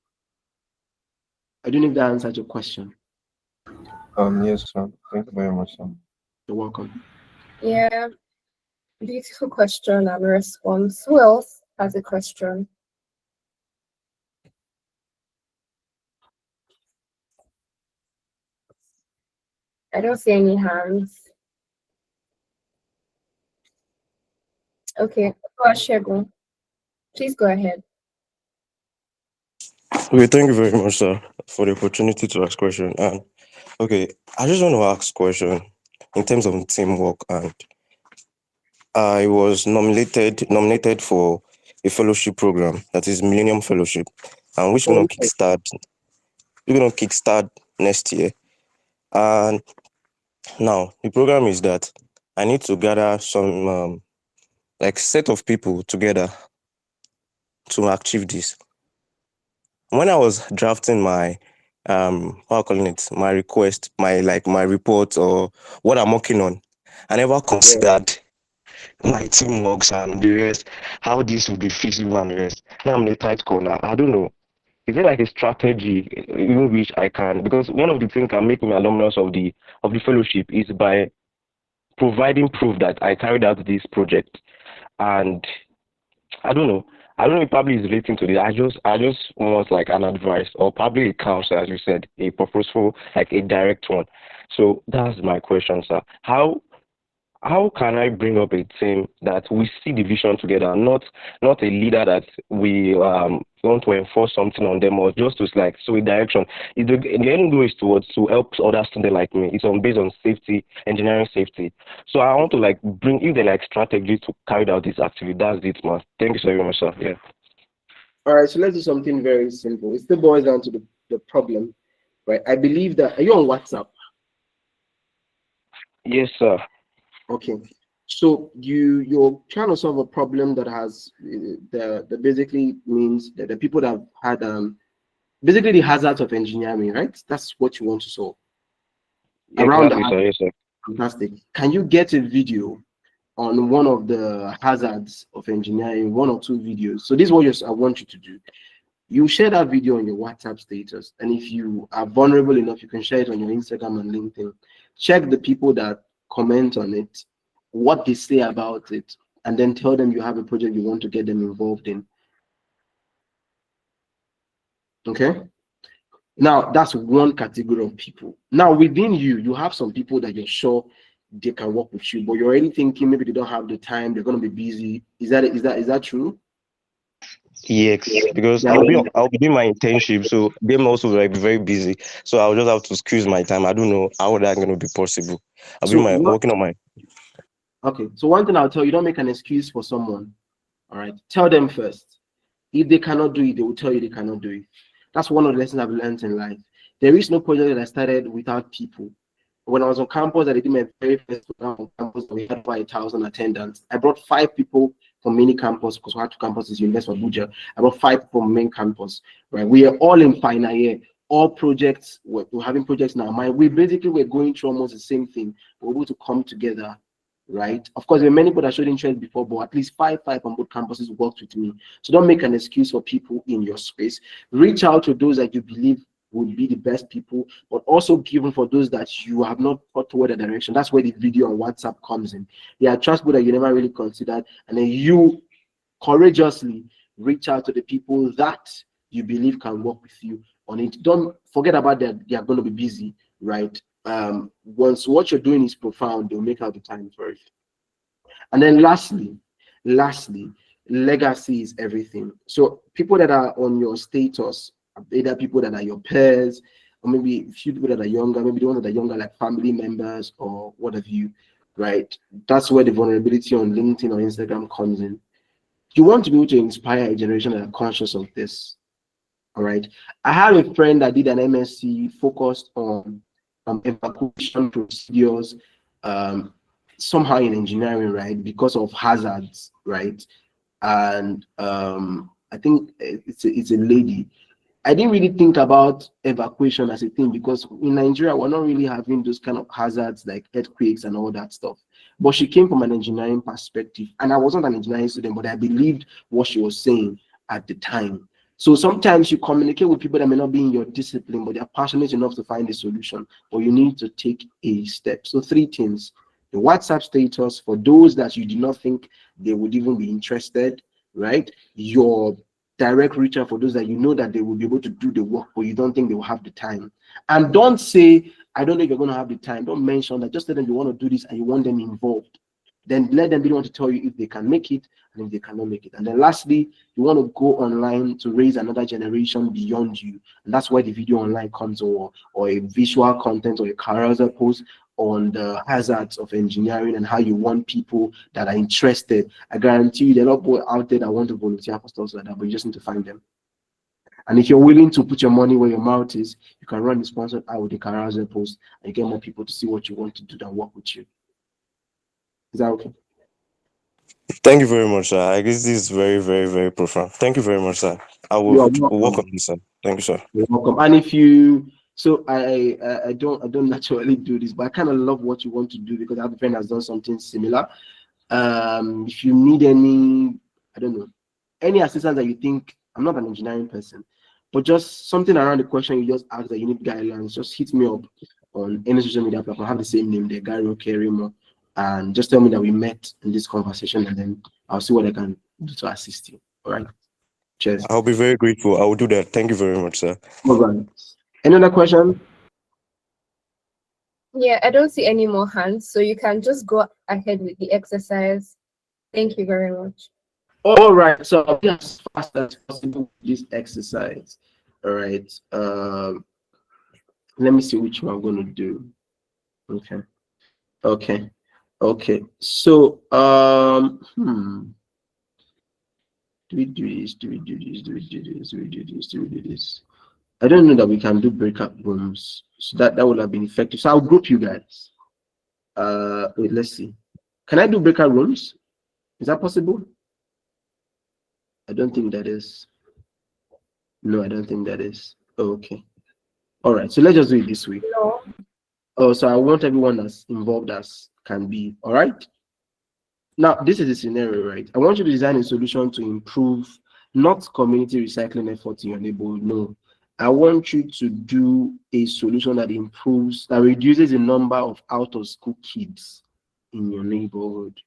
I don't know if that answered your question. Yes, sir. Thank you very much, sir. You're welcome. Yeah, beautiful question and response. Who else has a question? I don't see any hands. Okay, Shego, please go ahead. Okay, thank you very much, sir, for the opportunity to ask question. And okay, I just want to ask question in terms of teamwork. And I was nominated for a fellowship program that is Millennium Fellowship, and which gonna Okay. kickstart we're gonna kickstart next year. And now the program is that I need to gather some like set of people together to achieve this. When I was drafting my how I calling it, my request, my report or what I'm working on, I never Yeah. considered my teamworks and the rest, how this would be feasible and the rest. Now I'm in a tight corner. I don't know. Is there like a strategy in which I can, because one of the things can make me alumnus of the fellowship is by providing proof that I carried out this project. And I don't know. I don't know if probably is relating to this. I just want like an advice or probably a counsel, as you said, a purposeful, like a direct one. So that's my question, sir. How can I bring up a team that we see the vision together, not a leader that we want to enforce something on them or just to like so a direction. The end goal is towards to help other students like me. It's on based on safety, engineering safety. So I want to like bring if they like strategy to carry out this activity. That's it, man. Thank you so very much, sir. Yeah. All right, so let's do something very simple. It still boils down to the problem, right? I believe that. Are you on WhatsApp? Yes, sir. Okay. So you're trying to solve a problem that has the basically means that the people that have had basically the hazards of engineering, right? That's what you want to solve. Around Exactly, that, sir. Yes, sir. fantastic. Can you get a video on one of the hazards of engineering, one or two videos? So this is what I want you to do. You share that video on your WhatsApp status, and if you are vulnerable enough, you can share it on your Instagram and LinkedIn. Check the people that comment on it, what they say about it, and then tell them you have a project you want to get them involved in. Okay. Now that's one category of people. Now within you, you have some people that you're sure they can work with you, but you're already thinking maybe they don't have the time, they're going to be busy. Is that true? Yes, because Yeah. I'll be doing my internship, so them also like very busy. So I'll just have to squeeze my time. I don't know how that's gonna be possible. I'll be So my what? working on my Okay. So one thing I'll tell you: don't make an excuse for someone. All right, tell them first. If they cannot do it, they will tell you they cannot do it. That's one of the lessons I've learned in life. There is no project that I started without people. When I was on campus, I did my very first program on campus. We had over 1,000 attendants. I brought 5 people from mini campus because we had 2 campuses, University of Abuja. I brought 5 people from main campus. Right, we are all in final year. All projects, we're having projects in our mind. We basically were going through almost the same thing. We're able to come together, right? Of course, there were many people that showed interest before, but at least five on both campuses worked with me. So don't make an excuse for people in your space. Reach out to those that you believe would be the best people, but also given for those that you have not thought toward a direction. That's where the video on WhatsApp comes in. There are trust people that you never really considered, and then you courageously reach out to the people that you believe can work with you on it. Don't forget about that they are going to be busy, right? Once what you're doing is profound, they'll make out the time for it. And then lastly, legacy is everything. So people that are on your status, either people that are your peers, or maybe a few people that are younger, maybe the ones that are younger, like family members or what have you, right? That's where the vulnerability on LinkedIn or Instagram comes in. You want to be able to inspire a generation that are conscious of this. All right. I have a friend that did an MSc focused on evacuation procedures, somehow in engineering, right? Because of hazards, right? And I think it's a lady. I didn't really think about evacuation as a thing because in Nigeria we're not really having those kind of hazards like earthquakes and all that stuff. But she came from an engineering perspective, and I wasn't an engineering student, but I believed what she was saying at the time. So sometimes you communicate with people that may not be in your discipline, but they're passionate enough to find a solution, but you need to take a step. So 3 things: the WhatsApp status for those that you did not think they would even be interested, right? Your direct reach out for those that you know that they will be able to do the work, but you don't think they will have the time. And don't say, I don't know if you're going to have the time. Don't mention that. Just tell them you want to do this and you want them involved. Then let them be the one to tell you if they can make it and if they cannot make it. And then lastly, you want to go online to raise another generation beyond you. And that's why the video online comes, or a visual content or a carousel post on the hazards of engineering and how you want people that are interested. I guarantee you there are a lot of people out there that want to volunteer for stuff like that, but you just need to find them. And if you're willing to put your money where your mouth is, you can run the sponsored ad with the carousel post and get more people to see what you want to do than work with you. Is that okay? Thank you very much, sir. I guess this is very, very, very profound. Thank you very much, sir. I will You are work welcome. on this, sir. Thank you, sir. You're welcome. And if you, so I don't naturally do this, but I kind of love what you want to do because I have a friend that's done something similar. If you need any, I don't know, any assistance that you think, I'm not an engineering person, but just something around the question you just asked that you need guidelines, just hit me up on any social media platform. I have the same name there, Gare, Eriemo, and just tell me that we met in this conversation, and then I'll see what I can do to assist you. All right. Cheers. I'll be very grateful. I will do that. Thank you very much, sir. All right. Any other question? Yeah, I don't see any more hands, so you can just go ahead with the exercise. Thank you very much. All right. So I'll be as fast as possible with this exercise. All right. Let me see which one I'm going to do. Okay. Okay. Okay. So do we do this? Do we do this? Do we do this? Do we do this? Do we do this? I don't know that we can do breakout rooms. So that would have been effective. So I'll group you guys. Wait, let's see. Can I do breakout rooms? Is that possible? I don't think that is. No, I don't think that is. Okay. All right. So let's just do it this way. No. Oh, so I want everyone that's involved as can be. All right. Now, this is a scenario, right? I want you to design a solution to improve not community recycling efforts in your neighborhood. No, I want you to do a solution that improves, that reduces the number of out of school kids in your neighborhood.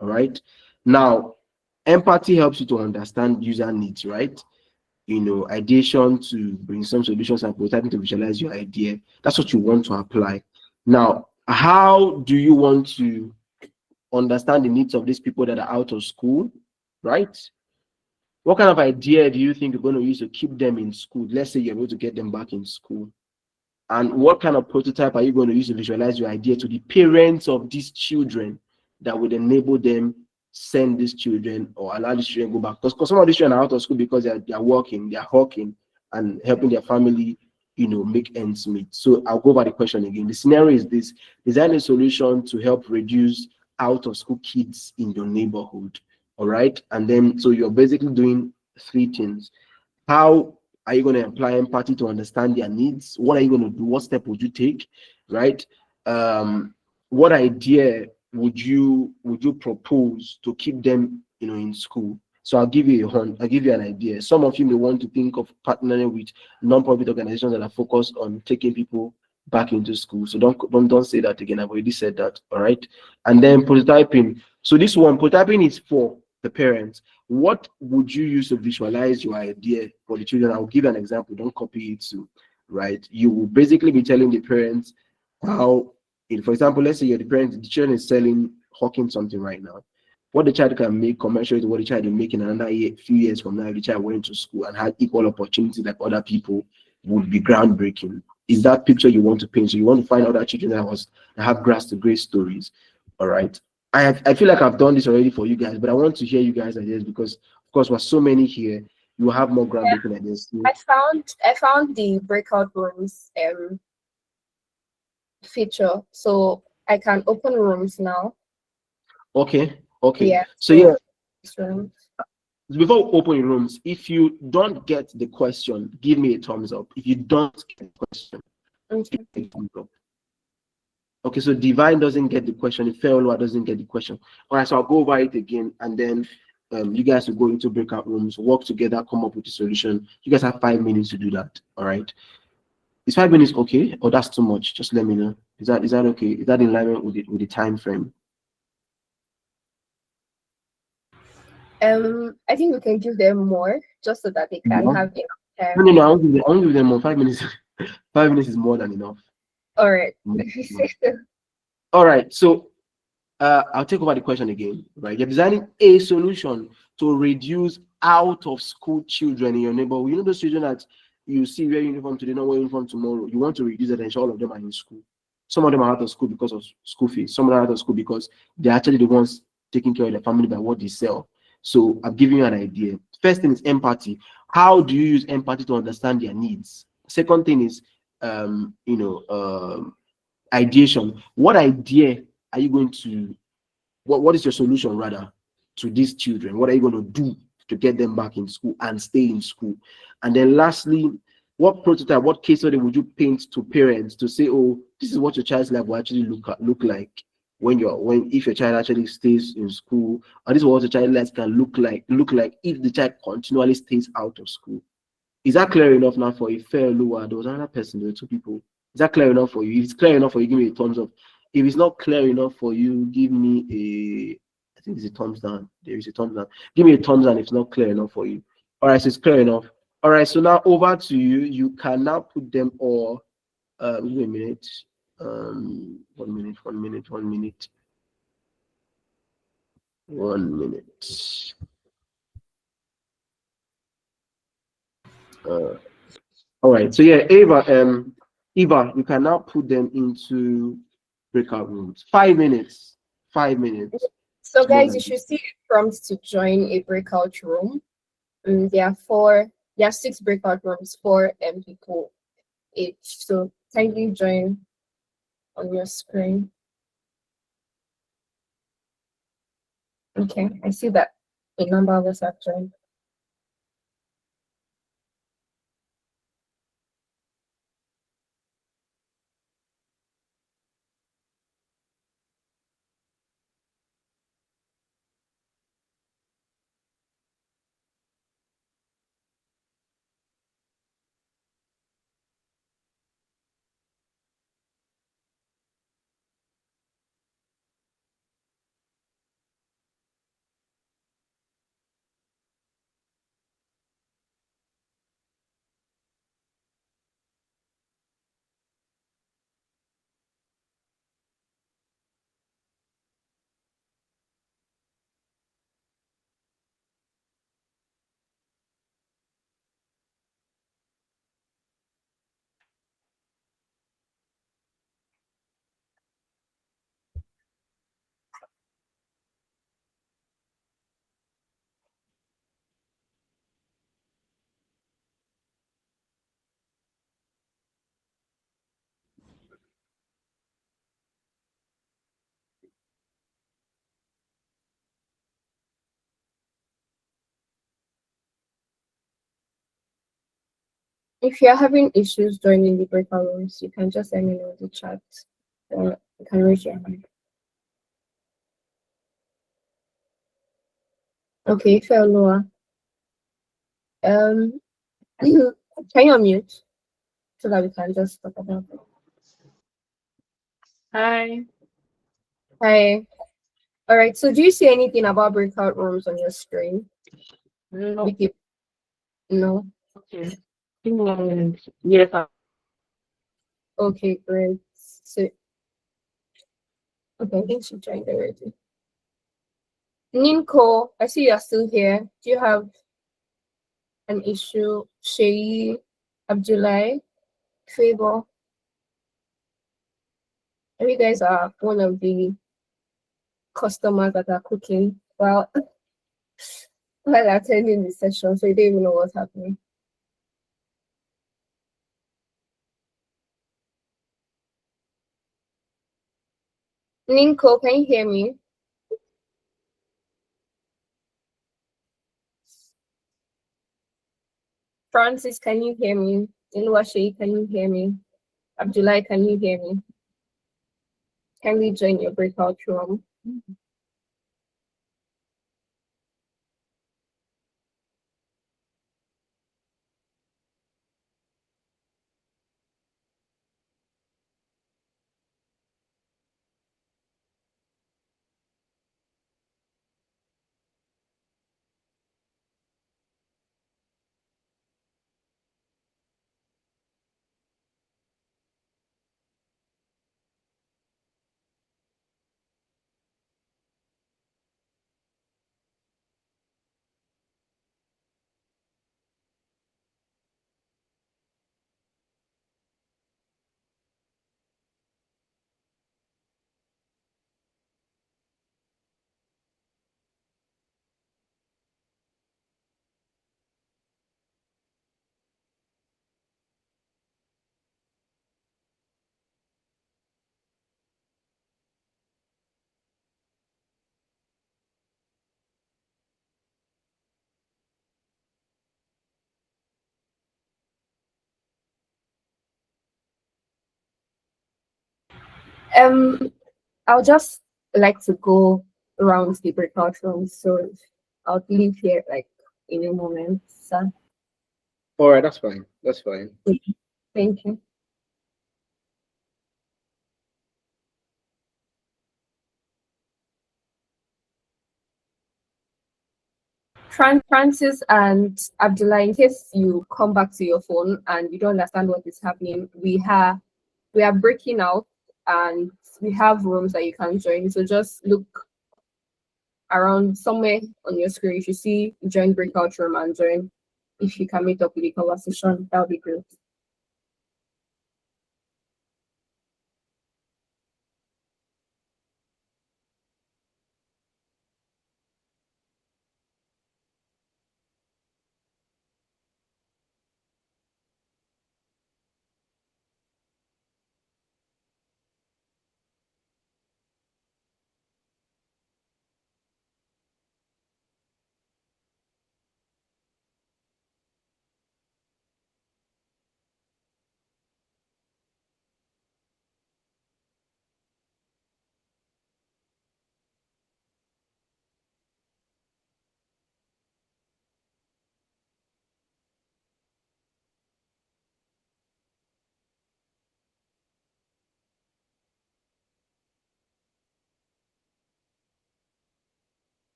All right. Now, empathy helps you to understand user needs, right? You know, ideation to bring some solutions and prototyping to visualize your idea. That's what you want to apply. Now, how do you want to understand the needs of these people that are out of school, right? What kind of idea do you think you're going to use to keep them in school? Let's say you're able to get them back in school. And what kind of prototype are you going to use to visualize your idea to the parents of these children that would enable them send these children or allow these children go back? Because some of these children are out of school because they're working, they're hawking and helping their family, make ends meet. So I'll go over the question again. The scenario is this: design a solution to help reduce out of school kids in your neighborhood. All right. And then so you're basically doing three things. How are you going to apply empathy to understand their needs? What are you going to do? What step would you take? Right? What idea would you propose to keep them, in school? So I'll give you I'll give you an idea. Some of you may want to think of partnering with non-profit organizations that are focused on taking people back into school. So don't say that again. I've already said that. All right. And then prototyping. So this one, prototyping is for the parents. What would you use to visualize your idea for the children? I'll give you an example. Don't copy it too, right? You will basically be telling the parents how, for example, let's say you're the parent, the children is selling, hawking something right now. What the child can make commensurate to what the child is making another few years from now, if the child went to school and had equal opportunity like other people, would be groundbreaking. Is that picture you want to paint? So you want to find other children that have grass to great stories. All right. I feel like I've done this already for you guys, but I want to hear you guys' ideas because, of course, we're so many here. You have more groundbreaking ideas. I found the breakout rooms feature, so I can open rooms now. Okay. Okay. Yeah. So yeah, This room. before opening rooms, if you don't get the question, give me a thumbs up. If you don't get the question, Okay. give me a thumbs up. Okay, so Divine doesn't get the question. Ifeoluwa doesn't get the question. All right, so I'll go over it again, and then you guys will go into breakout rooms, work together, come up with a solution. You guys have 5 minutes to do that. All right. Is 5 minutes okay, or that's too much? Just let me know. Is that okay? Is that in line with the time frame? I think we can give them more just so that they can No, have enough no, time. no. I won't give them more. 5 minutes. 5 minutes is more than enough. All right. All right. So I'll take over the question again. Right, you're designing a solution to reduce out of school children in your neighborhood. You know those children that you see wear uniform today, not wear uniform tomorrow. You want to reduce that and ensure all of them are in school. Some of them are out of school because of school fees. Some are out of school because they're actually the ones taking care of their family by what they sell. So I'm giving you an idea. First thing is empathy. How do you use empathy to understand their needs? Second thing is, ideation. What idea are you going to, what is your solution rather to these children? What are you going to do to get them back in school and stay in school? And then lastly, what prototype, what case study would you paint to parents to say, oh, this is what your child's life will actually look like if your child actually stays in school, or this is what your child's life can look like if the child continually stays out of school. Is that clear enough now for a fair lower? There was another person, there were two people. Is that clear enough for you? If it's clear enough for you, give me a thumbs up. If it's not clear enough for you, give me I think it's a thumbs down. There is a thumbs down. Give me a thumbs down if it's not clear enough for you. All right, so it's clear enough. All right, so now over to you. You can now put them all. Give me a minute. 1 minute, 1 minute, 1 minute, 1 minute. Uh, All right. So yeah, Eva, you can now put them into breakout rooms. 5 minutes. 5 minutes. So It's more guys, you than should see a prompt to join a breakout room. There are 6 breakout rooms, 4 people each. So kindly join on your screen. Okay, I see that a number of us have joined. If you're having issues joining the breakout rooms, you can just let me know in the chat, or you can raise your hand. Okay, Noah. Um, can you unmute so that we can just talk about it? Hi. Hi. All right. So, do you see anything about breakout rooms on your screen? No. We keep no. Okay. Yes. Okay, great. So, okay, I think she joined already. Ninko, I see you're still here. Do you have an issue? Shay, Abdullah, Favor, and you guys are one of the customers that are cooking while attending the session, so you don't even know what's happening. Ninko, can you hear me? Francis, can you hear me? Iluashe, can you hear me? Abdullah, can you hear me? Can we join your breakout room? Um, I'll just like to go around the breakout room, so I'll leave here like in a moment. So All right, that's fine. That's fine. thank you. Francis and Abdullah, in case you come back to your phone and you don't understand what is happening, we are breaking out and we have rooms that you can join. So just look around somewhere on your screen. If you see join breakout room and join, if you can meet up with the conversation, that would be great.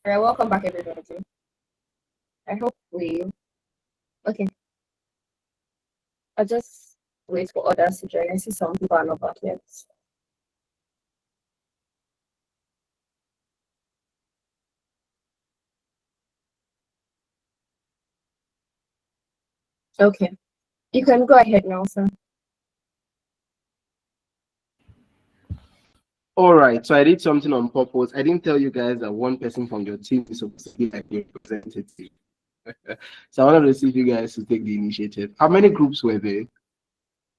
All right, welcome back, everybody. I hope we. Okay, I'll just wait for others to join. I see some people are not back yet. Okay, you can go ahead now, sir. All right, so I did something on purpose. I didn't tell you guys that one person from your team is supposed to be like your representative. So I wanted to see if you guys to take the initiative. How many groups were there?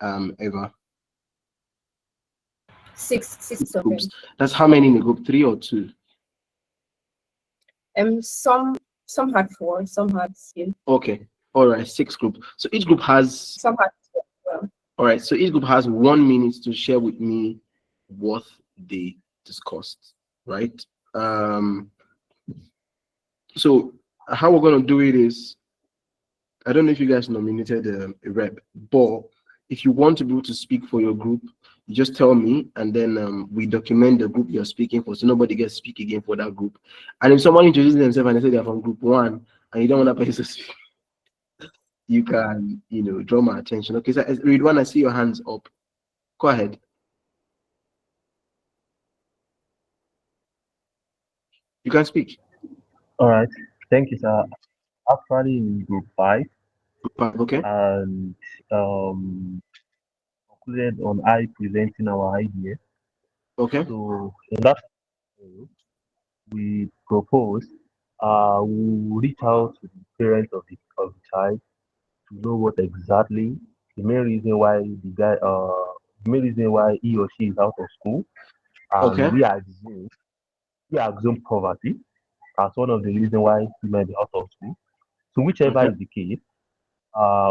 Eva? Six of Groups. them. That's how many in a group? 3 or 2? Some had 4, some had 2, Okay. All right, 6 groups. So each group has. some had 2 as well. All right, so each group has 1 minute to share with me what they discussed, right? So how we're gonna do it is, I don't know if you guys nominated a rep, but if you want to be able to speak for your group, you just tell me, and then we document the group you're speaking for, so nobody gets to speak again for that group. And if someone introduces themselves and they say they're from group 1, and you don't want that person to speak, you can, draw my attention. Okay, so read one. I see your hands up. Go ahead. You can speak. All right. Thank you, sir. Actually, in group 5, Okay. and concluded on I presenting our idea. Okay. So, in that, we propose we reach out to the parents of the child to know what exactly the main reason why the main reason why he or she is out of school, and Okay. we assume poverty as one of the reasons why he might be out of school. So, whichever Okay. is the case,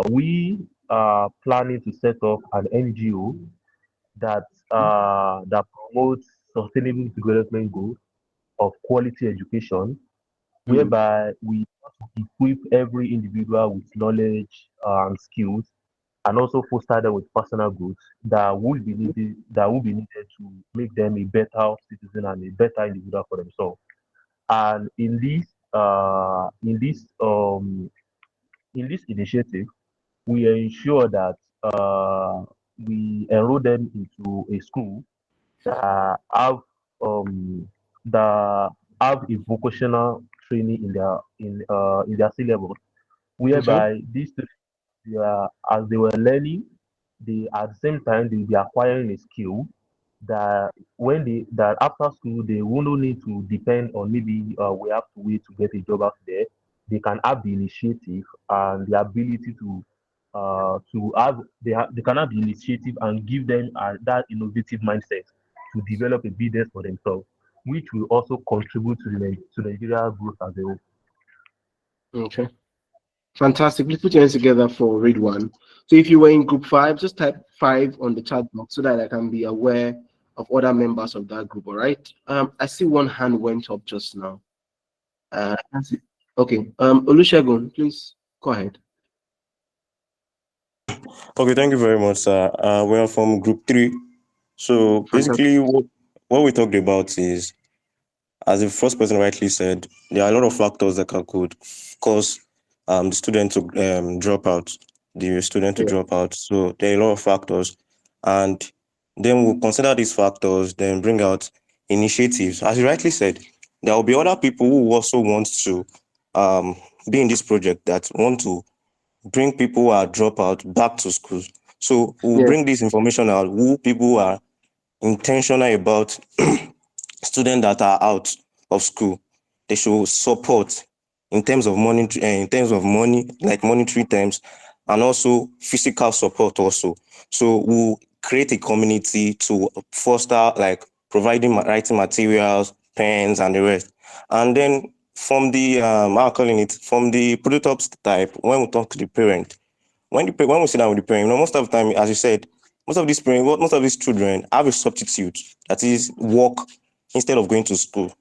we are planning to set up an NGO that promotes sustainable development goals of quality education, Hmm. whereby we want to equip every individual with knowledge and skills, and also foster them with personal growth that will be needed to make them a better citizen and a better individual for themselves. And in this initiative, we ensure that we enroll them into a school that um that have a vocational training in their syllabus, Okay. whereby these students, as they were learning, they at the same time they will be acquiring a skill that that after school they won't need to depend on maybe we have to wait to get a job out there. They can have the initiative and the ability they can have the initiative and give them that innovative mindset to develop a business for themselves, which will also contribute to Nigeria growth as a whole. Okay. Fantastic. Please put your hands together for read one. So if you were in group 5, just type 5 on the chat box so that I can be aware of other members of that group. All right. I see one hand went up just now. Okay. Olusegun, please go ahead. Okay, thank you very much, sir. We are from group 3. So Fantastic. basically, what we talked about is, as the first person rightly said, there are a lot of factors that could cause the student to drop out, the student to Yeah. drop out. So there are a lot of factors, and then we'll consider these factors, then bring out initiatives. As you rightly said, there will be other people who also want to be in this project, that want to bring people who are dropout back to school. So we'll Yeah. bring this information out, who people who are intentional about students that are out of school. They should support in terms of money, like monetary terms, and also physical support also. So we'll create a community to foster, like providing writing materials, pens, and the rest. And then from the how calling it, from the prototypes type, when we talk to the parent, when we sit down with the parent, most of the time, as you said, most of these children have a substitute, that is work instead of going to school.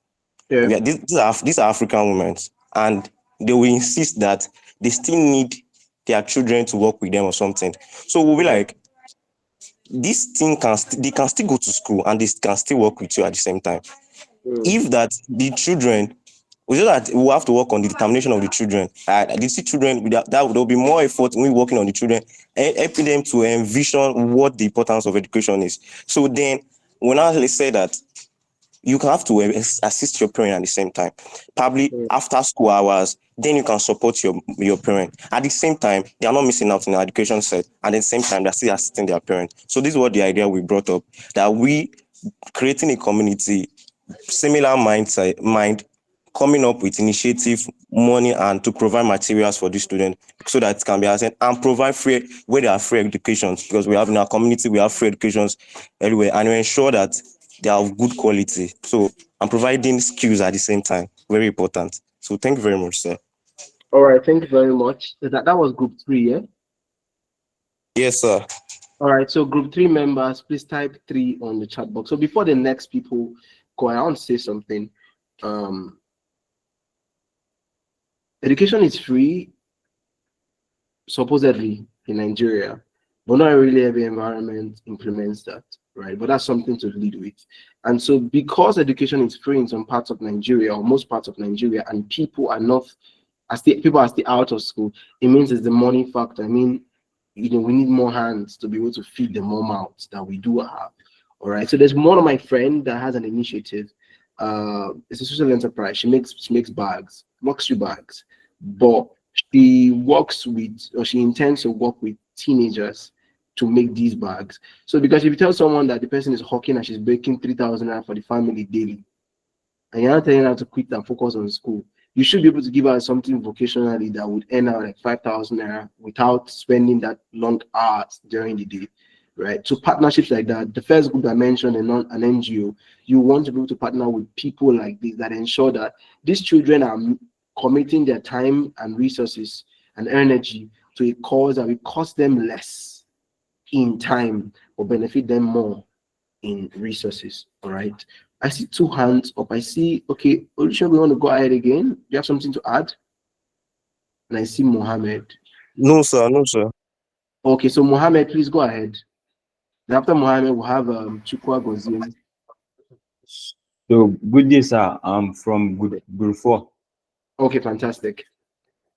Yeah. These are African women, and they will insist that they still need their children to work with them or something. So we'll be Yeah. like, this thing they can still go to school and they can still work with you at the same time. Mm. If that the children We just that we have to work on the determination of the children. These children, there will be more effort when working on the children, helping them to envision what the importance of education is. So then, when I say that, you can have to assist your parent at the same time. Probably after school hours, then you can support your parent. At the same time, they are not missing out in the education set. At the same time, they're still assisting their parent. So this is what the idea we brought up, that we creating a community, similar mind, coming up with initiative, money, and to provide materials for the student so that it can be assessed and provide free, where there are free educations, because we have in our community, we have free educations everywhere, and we ensure that they are of good quality. So I'm providing skills at the same time. Very important. So thank you very much, sir. All right, thank you very much. That was group 3, yeah? Yes, sir. All right, so group 3 members, please type 3 on the chat box. So before the next people go, I want to say something. Education is free, supposedly, in Nigeria, but not really every environment implements that, right? But that's something to lead with. And so because education is free in some parts of Nigeria, or most parts of Nigeria, and people are still out of school, it means it's the money factor. I mean, we need more hands to be able to feed the more mouths that we do have. All right. So there's one of my friends that has an initiative. It's a social enterprise. She makes bags, luxury bags, but she intends to work with teenagers to make these bags. So because if you tell someone that the person is hawking and she's breaking 3,000 naira for the family daily, and you're not telling her to quit and focus on school, you should be able to give her something vocationally that would earn her like 5,000 naira without spending that long hours during the day, right? So partnerships like that, the first group I mentioned, an NGO, you want to be able to partner with people like this that ensure that these children are committing their time and resources and energy to a cause that will cost them less in time or benefit them more in resources. All right. I see 2 hands up. I see, okay, Olusha, we want to go ahead again. Do you have something to add? And I see Mohammed. No, sir. No, sir. Okay, so Mohammed, please go ahead. And after Mohammed, we'll have Chukwa Gozim. So good day, sir. I'm from group 4. Okay, fantastic.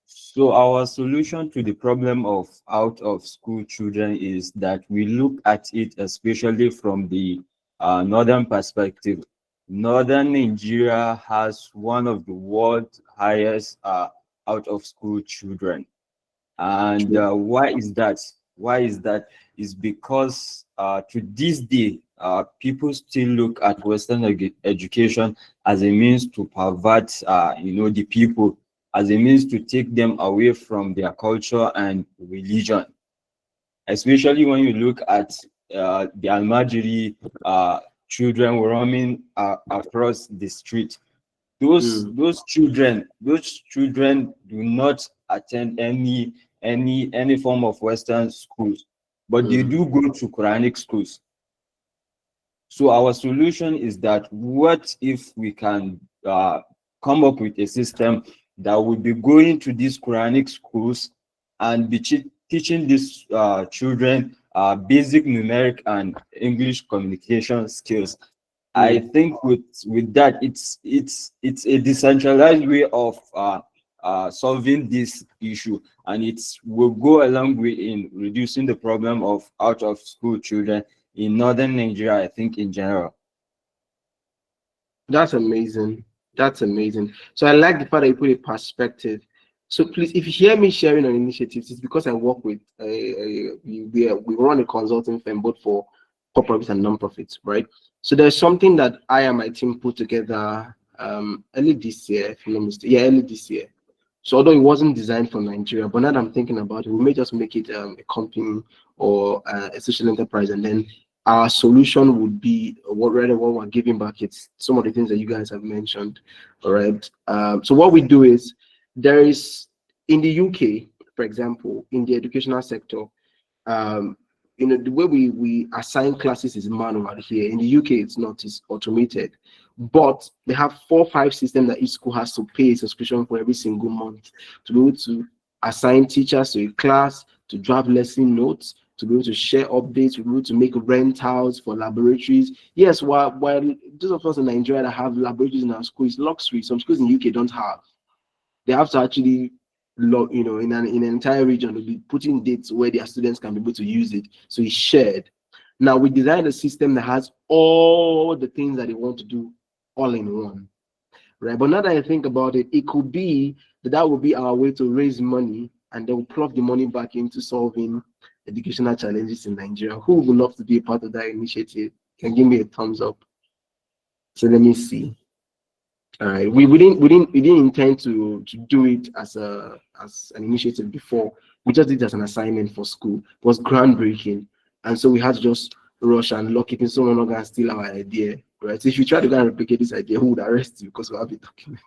So our solution to the problem of out of school children is that we look at it especially from the northern perspective. Northern Nigeria has one of the world's highest out of school children. And why is that? Is because to this day, people still look at Western education as a means to pervert, the people, as a means to take them away from their culture and religion. Especially when you look at the Almajiri children roaming across the street. Those children do not attend any form of Western schools, but they do go to Quranic schools. So our solution is that what if we can come up with a system that would be going to these Quranic schools and be teaching these children basic numeric and English communication skills. I think with that, it's a decentralized way of solving this issue, and it will go a long way in reducing the problem of out of school children in northern Nigeria, I think, in general. That's amazing. That's amazing. So I like the fact that you put a perspective. So please, if you hear me sharing on initiatives, it's because I work with we run a consulting firm both for corporates and non-profits, right? So there's something that I and my team put together early this year, if I'm not mistaken. Yeah, early this year. So although it wasn't designed for Nigeria, but now that I'm thinking about it, we may just make it a company or a social enterprise, and then our solution would be what we're giving back. It's some of the things that you guys have mentioned. All right. So what we do is there is in the UK, for example, in the educational sector, the way we assign classes is manual here. In the UK, it's not, it's automated. But they have 4 or 5 systems that each school has to pay a subscription for every single month to be able to assign teachers to a class, to draft lesson notes, to be able to share updates, to be able to make rentals for laboratories. Yes, while those of us in Nigeria that have laboratories in our school is luxury. Some schools in UK don't have. They have to actually log, in an entire region, to be putting dates where their students can be able to use it. So it's shared. Now we designed a system that has all the things that they want to do all in one. Right. But now that I think about it, it could be that would be our way to raise money and then we'll plug the money back into solving educational challenges in Nigeria. Who would love to be a part of that initiative? Can give me a thumbs up. So let me see. All right, we didn't intend to do it as an initiative before. We just did it as an assignment for school. It was groundbreaking, and so we had to just rush and lock it in. Someone not gonna steal our idea, right? So if you try to go and replicate this idea, who would arrest you because we have a document?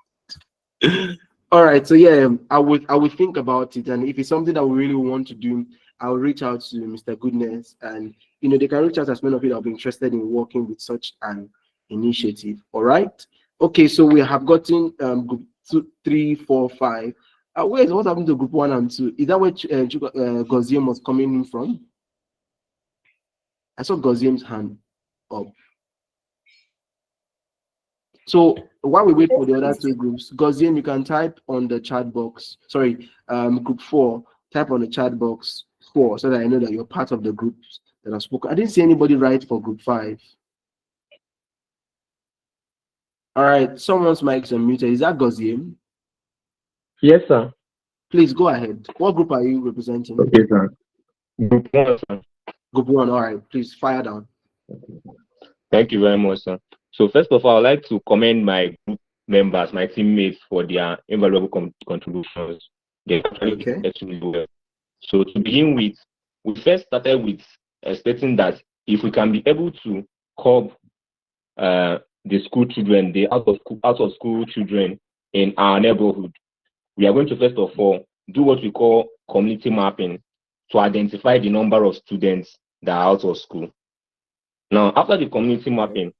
All right, so yeah, I would think about it, and if it's something that we really want to do, I'll reach out to Mr. Goodness, and they can reach out as many of you that will be interested in working with such an initiative. All right. Okay, so we have gotten group 2, 3, 4, 5. What happened to group 1 and 2? Is that where Goziem was coming in from? I saw Goziem's hand up. So while we wait for the other two groups, Goziem, you can type on the chat box. Sorry, group 4. Type on the chat box 4 so that I know that you're part of the groups that have spoken. I didn't see anybody write for group 5. All right, someone's mic is unmuted. Is that Goziem? Yes, sir. Please go ahead. What group are you representing? Okay, sir. Group 1, sir. Group 1, all right. Please fire down. Thank you very much, sir. So first of all, I'd like to commend my group members, my teammates, for their invaluable contributions. They actually did extremely well. So to begin with, we first started with expecting that if we can be able to curb the school children, the out of school children in our neighborhood, we are going to first of all do what we call community mapping to identify the number of students that are out of school. Now, after the community mapping,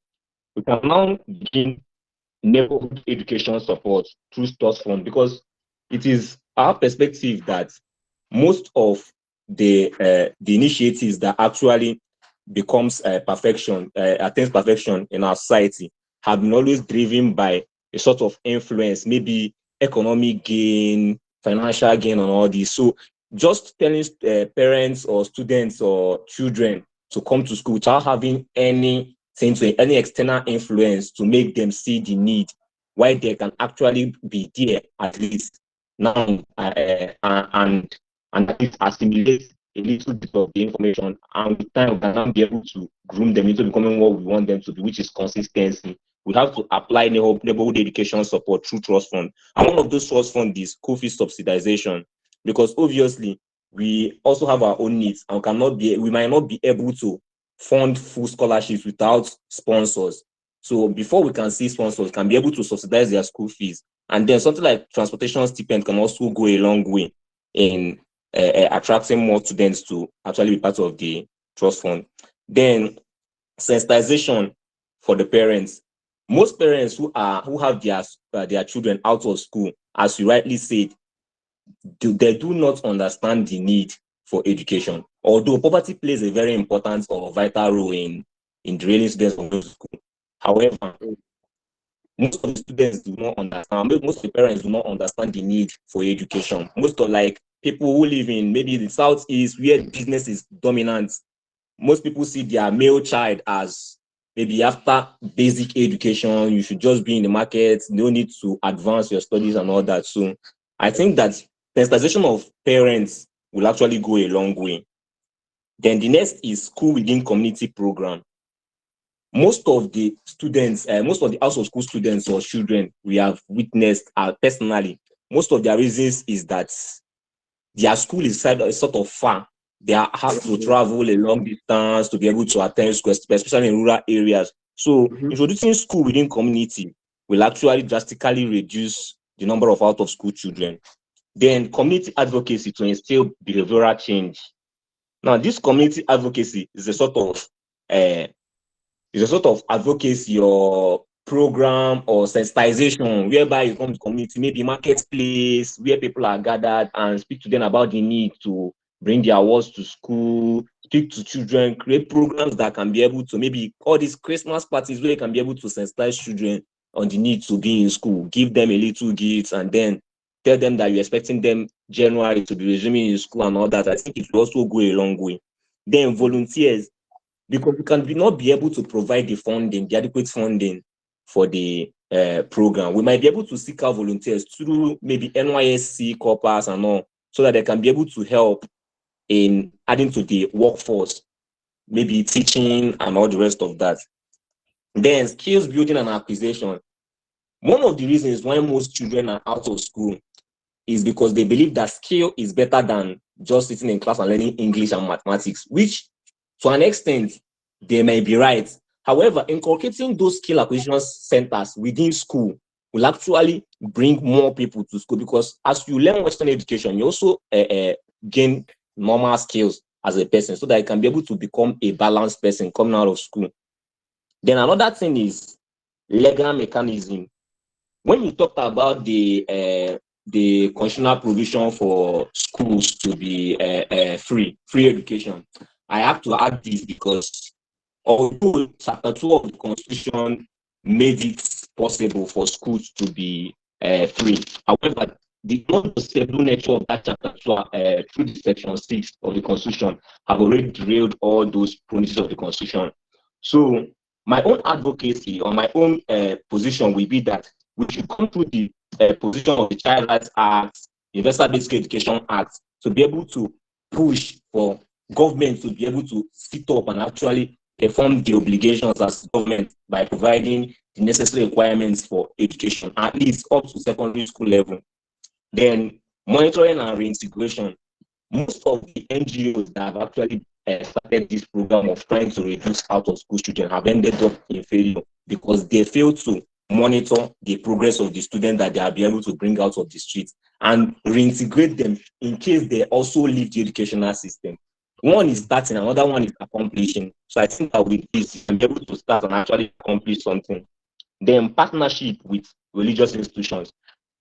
we can now begin neighborhood education support through trust fund, because it is our perspective that most of the initiatives that actually becomes attains perfection in our society have been always driven by a sort of influence, maybe economic gain, financial gain, and all this. So just telling parents or students or children to come to school without having any external influence to make them see the need, why they can actually be there at least now, and at least assimilate a little bit of the information, and with time we can now be able to groom them into becoming what we want them to be, which is consistency. We have to apply neighborhood education support through trust fund, and one of those trust funds is school fees subsidization, because obviously we also have our own needs and we might not be able to fund full scholarships without sponsors. So before we can see sponsors, we can be able to subsidize their school fees, and then something like transportation stipend can also go a long way in attracting more students to actually be part of the trust fund. Then sensitization for the parents. Most parents who have their children out of school, as you rightly said, they do not understand the need for education. Although poverty plays a very important or vital role in derailing students from going to school. However, most of the students do not understand, most of the parents do not understand the need for education. Most of people who live in maybe the southeast where business is dominant, most people see their male child as maybe after basic education, you should just be in the market, no need to advance your studies and all that. So I think that sensitization of parents will actually go a long way. Then the next is school within community program. Most of the students, most of the out of school students or children we have witnessed personally, most of their reasons is that their school is sort of far. They have to travel a long distance to be able to attend school, especially in rural areas. So introducing school within community will actually drastically reduce the number of out of school children. Then community advocacy to instill behavioral change. Now, this community advocacy is a sort of advocacy or program or sensitization whereby you come to community, maybe marketplace, where people are gathered and speak to them about the need to bring their wards to school, speak to children, create programs that can be able to, maybe all these Christmas parties where you can be able to sensitize children on the need to be in school, give them a little gifts, and then tell them that you're expecting them January to be resuming in school and all that. I think it will also go a long way. Then volunteers, because we can not be able to provide the funding, the adequate funding for the program. We might be able to seek out volunteers through maybe NYSC corpus and all, so that they can be able to help in adding to the workforce, maybe teaching and all the rest of that. Then skills building and acquisition. One of the reasons why most children are out of school is because they believe that skill is better than just sitting in class and learning English and mathematics, which to an extent, they may be right. However, inculcating those skill acquisition centers within school will actually bring more people to school, because as you learn Western education, you also gain normal skills as a person, so that you can be able to become a balanced person coming out of school. Then another thing is legal mechanism. When you talked about the constitutional provision for schools to be free education, I have to add this because although Chapter 2 of the Constitution made it possible for schools to be free, however, the non-stable nature of that Chapter 2 through the Section 6 of the Constitution have already derailed all those promises of the Constitution. So my own advocacy or my own position will be that we should come through the position of the Child Rights Act, Universal Basic Education Act, to be able to push for government to be able to sit up and actually perform the obligations as government by providing the necessary requirements for education, at least up to secondary school level. Then monitoring and reintegration. Most of the NGOs that have actually started this program of trying to reduce out of school children have ended up in failure, because they fail to monitor the progress of the student that they are be able to bring out of the streets and reintegrate them in case they also leave the educational system. One is starting, another one is accomplishing. So I think that with this, you can be able to start and actually accomplish something. Then partnership with religious institutions.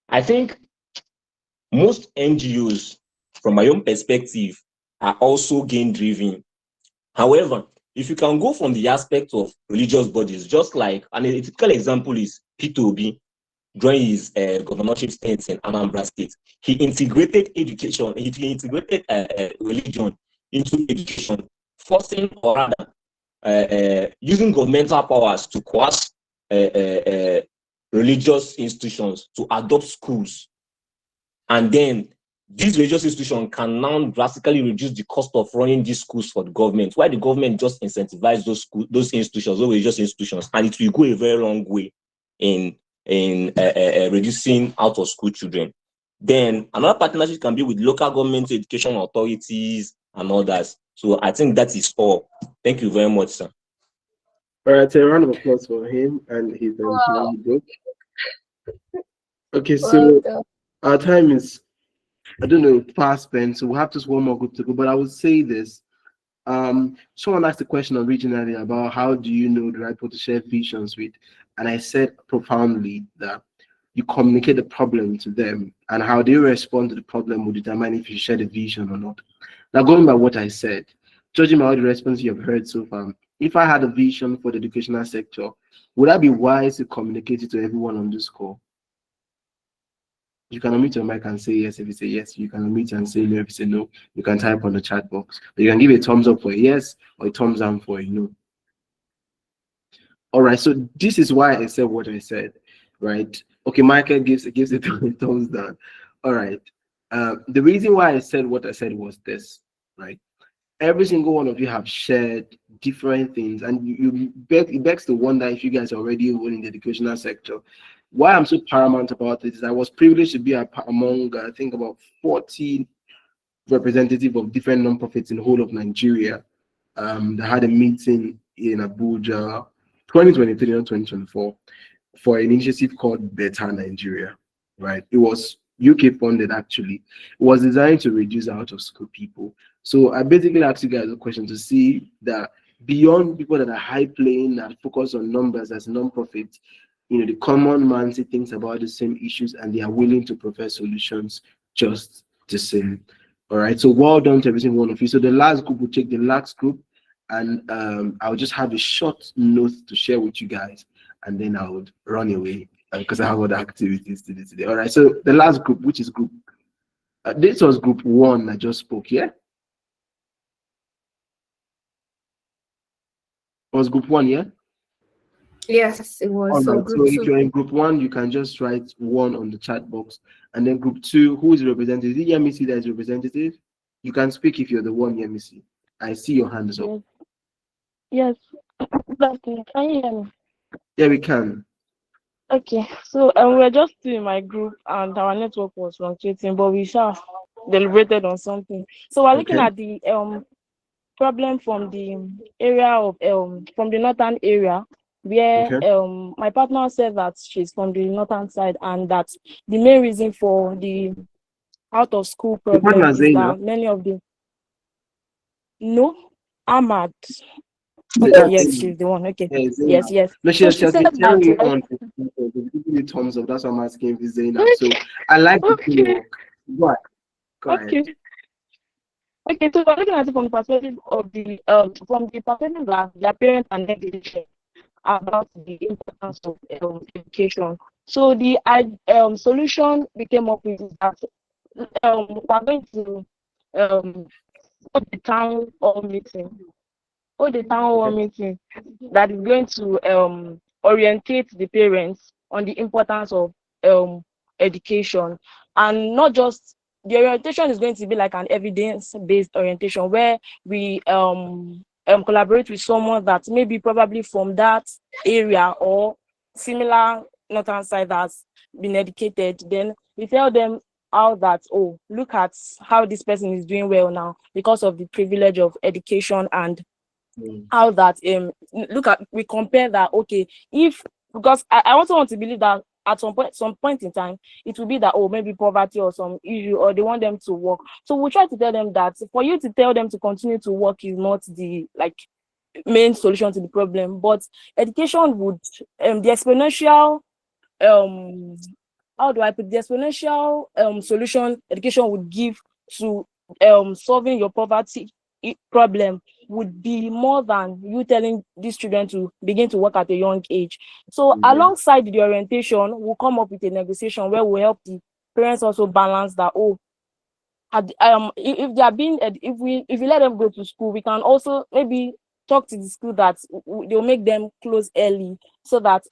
I think most NGOs, from my own perspective, are also gain driven. However, if you can go from the aspect of religious bodies, just like, and a typical example is Peter Obi during his governorship stints in Anambra State, he integrated education, he integrated religion into education, forcing or rather using governmental powers to coerce religious institutions to adopt schools. And then these religious institutions can now drastically reduce the cost of running these schools for the government, while the government just incentivize those institutions, those religious institutions, and it will go a very long way in reducing out of school children. Then another partnership can be with local government education authorities and others. So I think that is all. Thank you very much, sir. All right, a round of applause for him and his Wow. book. Okay, Well so done. our time is, I don't know, fast spent, so we'll have just one more group to go. But I would say this. Someone asked a question originally about how do you know the right people to share visions with, and I said profoundly that you communicate the problem to them, and how they respond to the problem will determine if you share the vision or not. Now, going by what I said, judging by all the responses you have heard so far, if I had a vision for the educational sector, would I be wise to communicate it to everyone on this call? You can unmute your mic and say yes if you say yes. You can unmute and say no if you say no. You can type on the chat box. You can give a thumbs up for a yes or a thumbs down for a no. All right, so this is why I said what I said, right? Okay, Michael gives a thumbs down. All right. The reason why I said what I said was this, right? Every single one of you have shared different things, and it begs to wonder if you guys are already in the educational sector. Why I'm so paramount about it is I was privileged to be among, I think, about 40 representatives of different nonprofits in the whole of Nigeria that had a meeting in Abuja, 2023 and 2024, for an initiative called Better Nigeria, right? It was UK funded, actually. It was designed to reduce out of school people. So I basically asked you guys a question to see that beyond people that are high playing, that focus on numbers as non-profits, the common man thinks about the same issues and they are willing to provide solutions just the same. All right. So well done to every single one of you. So the last group will take the last group, and I'll just have a short note to share with you guys, and then I would run away because I have other activities to do today. All right. So the last group, which is group, this was group one I just spoke. Yeah, it was group one. Yeah. Yes, it was. All So right. So group if two. you're in group one, you can just write one on the chat box, and then group two, who is representative? Is it Yemisi that is representative? You can speak if you're the one, Yemisi. I see your hand is up. Yes. Good afternoon. Can you hear me? Yeah, we can. Okay. So we're just two in my group, and our network was fluctuating, but we shall deliberated on something. So we're looking Okay. at the problem from the area of from the northern area, where Okay. my partner said that she's from the northern side, and that the main reason for the out of school Your problem partner is Zainab. that many of the no Ahmad. Okay, That's yes, Zainab. she's the one. Okay, Yeah, yes, Zainab. yes. No, So she she has said been that cheering you on. Giving you thumbs up. That's why I'm asking if it's Zainab. So I like the okay, teamwork. Go ahead. Go ahead. okay. Okay, so we're looking at it from the perspective of the that their parents are negligent about the importance of education. So the solution we came up with is that we're going to um hold the town hall meeting, Okay. that is going to orientate the parents on the importance of education, and not just the orientation is going to be like an evidence-based orientation where we collaborate with someone that maybe probably from that area or similar northern side that's been educated. Then we tell them how that, oh, look at how this person is doing well now because of the privilege of education, and Mm. how that look at we compare that. Okay, if because I also want to believe that at some point in time it will be that, oh, maybe poverty or some issue, or they want them to work. So we try to tell them that for you to tell them to continue to work is not the like main solution to the problem, but education would the exponential um how do I put the exponential solution education would give to solving your poverty problem would be more than you telling these children to begin to work at a young age. So Yeah. alongside the orientation, we'll come up with a negotiation where we'll help the parents also balance that, oh, if they are being if we let them go to school, we can also maybe talk to the school that they'll make them close early, so that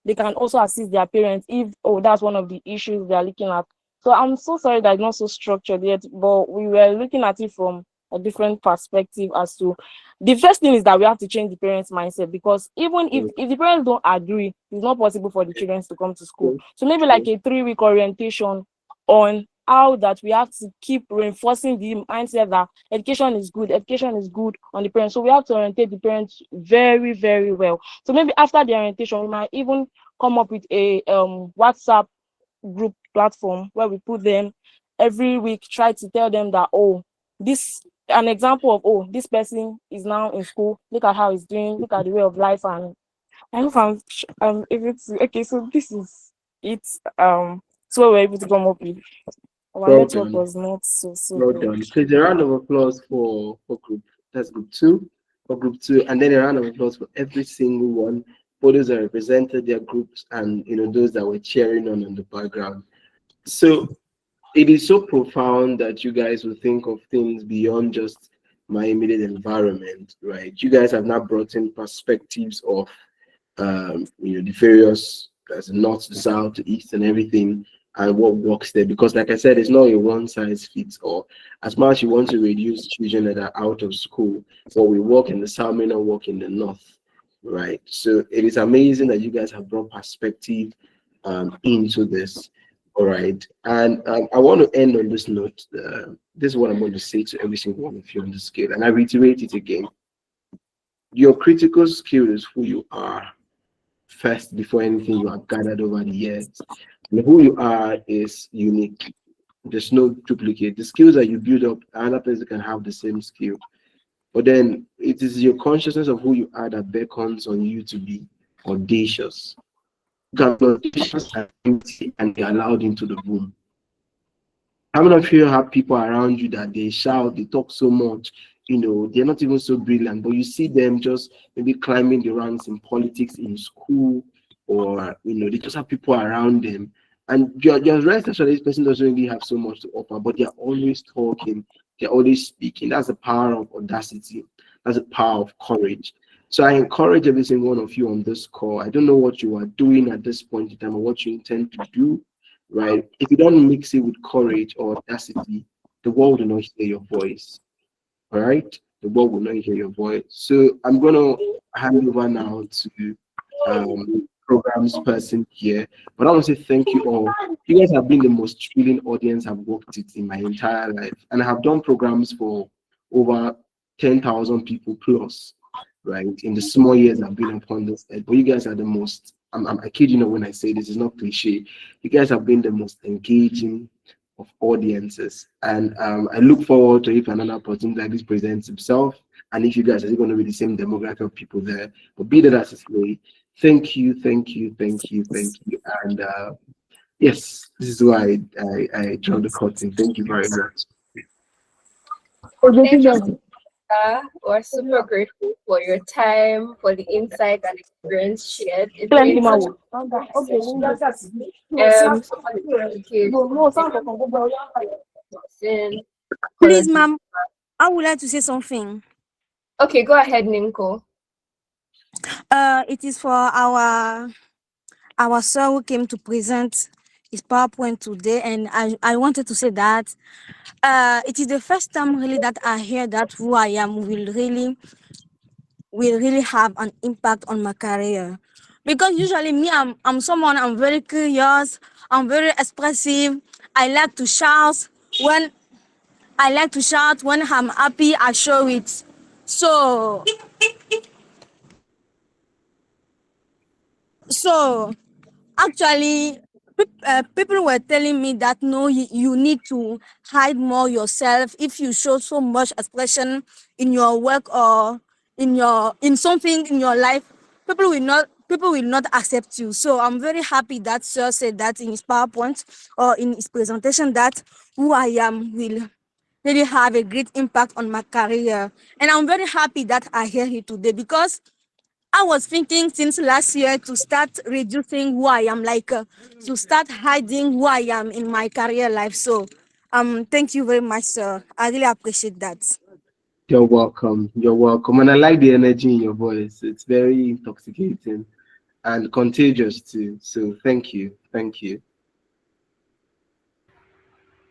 they can also assist their parents if, oh, that's one of the issues they are looking at. So I'm so sorry that it's not so structured yet, but we were looking at it from a different perspective. As to the first thing is that we have to change the parents mindset, because even if the parents don't agree, it's not possible for the children to come to school. True. So maybe like a 3-week orientation on how that we have to keep reinforcing the mindset that education is good on the parents. So we have to orientate the parents very, very well. So maybe after the orientation, we might even come up with a WhatsApp group platform where we put them every week, try to tell them that, oh, this an example of, oh, this person is now in school, look at how he's doing, look at the way of life. And I hope I'm able to, okay, so this is it. So we're able to come up with. Our Well network done. was not so Well good. done. Please a round of applause for group. That's group two. For group two, and then a round of applause for every single one. For those that represented their groups, and those that were cheering on in the background. So it is so profound that you guys will think of things beyond just my immediate environment, right? You guys have now brought in perspectives of the various as north to south to east and everything, and what works there. Because like I said, it's not a one size fits all. As much as you want to reduce children that are out of school, but we work in the south may not work in the north, right? So it is amazing that you guys have brought perspective into this. All right, and I want to end on this note. This is what I'm going to say to every single one of you on the scale, and I reiterate it again. Your critical skill is who you are first before anything you have gathered over the years. And who you are is unique. There's no duplicate. The skills that you build up, another person can have the same skill. But then it is your consciousness of who you are that beckons on you to be audacious. You can be audacious and empty and be allowed into the room. How many of you have people around you that they shout, they talk so much, they're not even so brilliant, but you see them just maybe climbing the ranks in politics in school, or they just have people around them. And you're rest assured this person doesn't really have so much to offer, but they're always talking, they're always speaking. That's the power of audacity, that's the power of courage. So I encourage every single one of you on this call. I don't know what you are doing at this point in time or what you intend to do, right? If you don't mix it with courage or audacity, the world will not hear your voice. All right, the world will not hear your voice. So I'm gonna hand over now to programs person here. But I want to say thank you all. You guys have been the most thrilling audience I've worked with in my entire life, and I have done programs for over 10,000 people plus, right? In the small years I've been upon this earth. But you guys are the most. I kid you not when I say this. It's not cliche. You guys have been the most engaging of audiences, and I look forward to if another opportunity like this presents itself, and if you guys are going to be the same demographic of people there. But be that as it may, thank you, thank you, thank you, thank you, and yes, this is why I draw the curtain. Thank you very much. Thank you, Sarah. We're super grateful for your time, for the insight and experience shared. It's Plenty been such more. Okay. Please, ma'am, I would like to say something. Okay, go ahead, Ninko. It is for our sir who came to present his PowerPoint today, and I wanted to say that it is the first time really that I hear that who I am will really have an impact on my career. Because usually me, I'm someone, I'm very curious, I'm very expressive. I like to shout when when I'm happy, I show it. So so actually, people were telling me that no, you need to hide more yourself. If you show so much expression in your work or in something in your life, people will not accept you. So I'm very happy that sir said that in his PowerPoint or in his presentation that who I am will really have a great impact on my career. And I'm very happy that I hear it today because I was thinking since last year to start reducing who I am, like to start hiding who I am in my career life. So, thank you very much, sir. I really appreciate that. You're welcome. You're welcome. And I like the energy in your voice. It's very intoxicating and contagious too. So thank you. Thank you.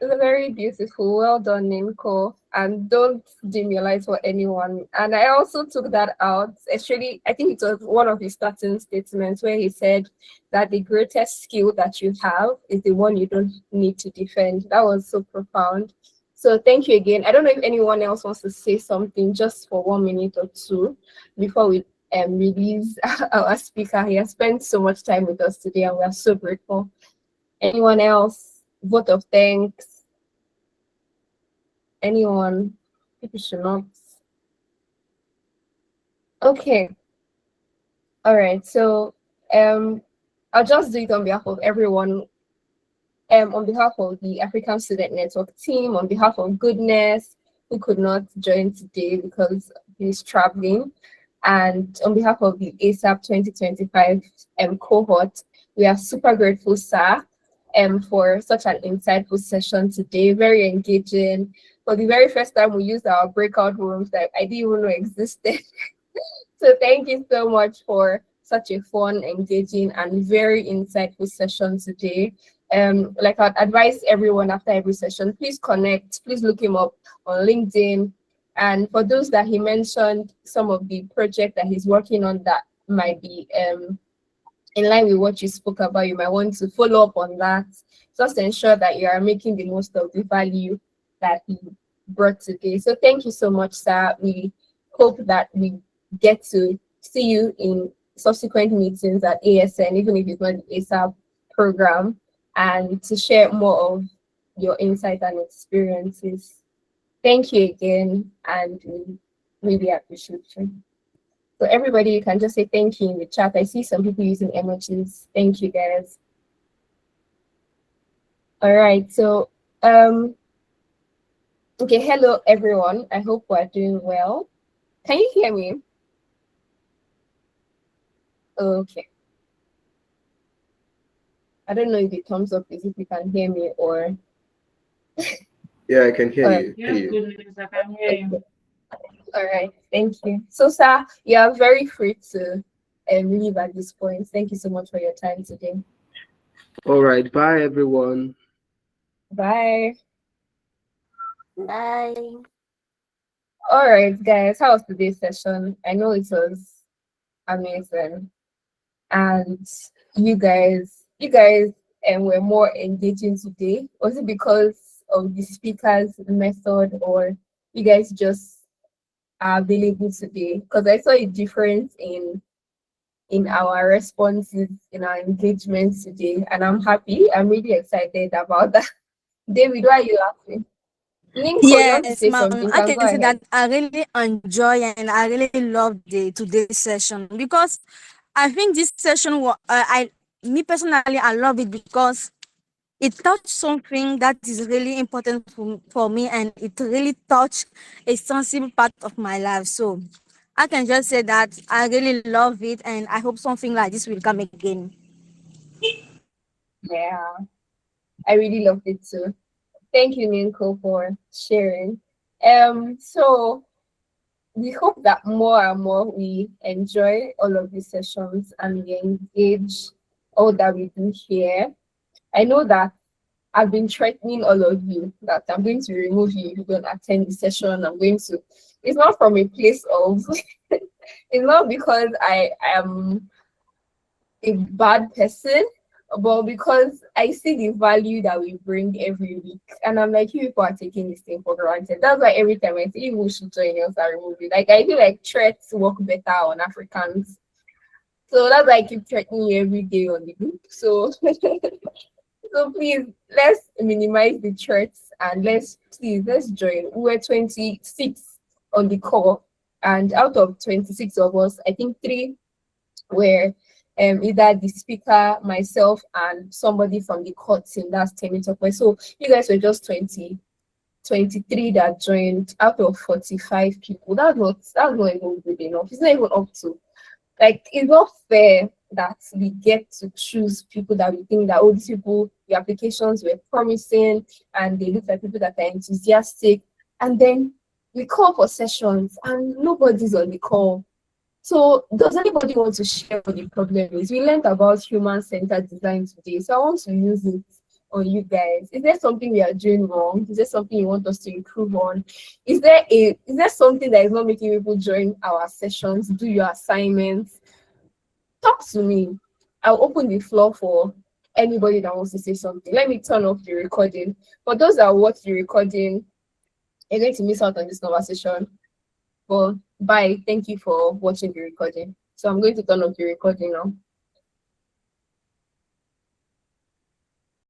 Very beautiful. Well done, Ninko. And don't dim your light for anyone. And I also took that out. Actually, I think it was one of his starting statements where he said that the greatest skill that you have is the one you don't need to defend. That was so profound. So thank you again. I don't know if anyone else wants to say something just for 1 minute or two before we release our speaker. He has spent so much time with us today and we are so grateful. Anyone else? Vote of thanks. Anyone? People should not. Okay. All right. So I'll just do it on behalf of everyone. On behalf of the African Student Network team, on behalf of Goodness, who could not join today because he's traveling, and on behalf of the ASAP 2025 cohort, we are super grateful, sir, for such an insightful session today, very engaging. For the very first time, we used our breakout rooms that I didn't even know existed. So thank you so much for such a fun, engaging, and very insightful session today. Like I'd advise everyone after every session, please connect, please look him up on LinkedIn. And for those that he mentioned, some of the project that he's working on that might be in line with what you spoke about, you might want to follow up on that, just to ensure that you are making the most of the value that he brought today. So thank you so much, sir. We hope that we get to see you in subsequent meetings at ASN, even if it's not the ASAP program, and to share more of your insight and experiences. Thank you again, and we really appreciate you. So everybody, you can just say thank you in the chat. I see some people using emojis. Thank you, guys. All right, so Um, okay, hello everyone. I hope we're doing well. Can you hear me? Okay. I don't know if the thumbs up is if you can hear me or Yeah, I can hear or you. Hear Yes, you. goodness, I can hear okay. you. All right, thank you. So, sir, you are very free to leave at this point. Thank you so much for your time today. All right. Bye, everyone. Bye. Bye. All right, guys, how was today's session? I know it was amazing, and you guys were more engaging today. Was it because of the speaker's method, or you guys just are available today? Because I saw a difference in our responses, in our engagements today, and I'm happy. I'm really excited about that. David, why are you laughing? Ninko, you want to Yes, say ma'am. something? You I can can go say that ahead. I really enjoy and I really love the today's session because I think this session me personally I love it because it touched something that is really important for me and it really touched a sensitive part of my life. So I can just say that I really love it and I hope something like this will come again. Yeah, I really loved it too. Thank you, Ninko, for sharing. So we hope that more and more we enjoy all of these sessions and we engage all that we do here. I know that I've been threatening all of you that I'm going to remove you if you don't attend the session. I'm going to. It's not from a place of. It's not because I am a bad person, but because I see the value that we bring every week. And I'm like, you people are taking this thing for granted. That's why every time I say, you should join us and remove it. Like, I feel like threats work better on Africans. So that's why I keep threatening you every day on the group. So, so please, let's minimize the threats and let's join. We're 26 on the call, and out of 26 of us, I think three where either the speaker, myself, and somebody from the court team, that's Temitope. So you guys were just 23 that joined out of 45 people. That's not even good enough. It's not even up to, like, it's not fair that we get to choose people that we think that, oh, these people, the applications were promising and they look like people that are enthusiastic, and then we call for sessions and nobody's on the call. So, does anybody want to share what the problem is? We learned about human-centered design today, so I want to use it on you guys. Is there something we are doing wrong? Is there something you want us to improve on? Is there something that is not making people join our sessions, do your assignments? Talk to me. I'll open the floor for anybody that wants to say something. Let me turn off the recording. For those that watch the recording, you're going to miss out on this conversation. Well, bye. Thank you for watching the recording. So I'm going to turn off the recording now.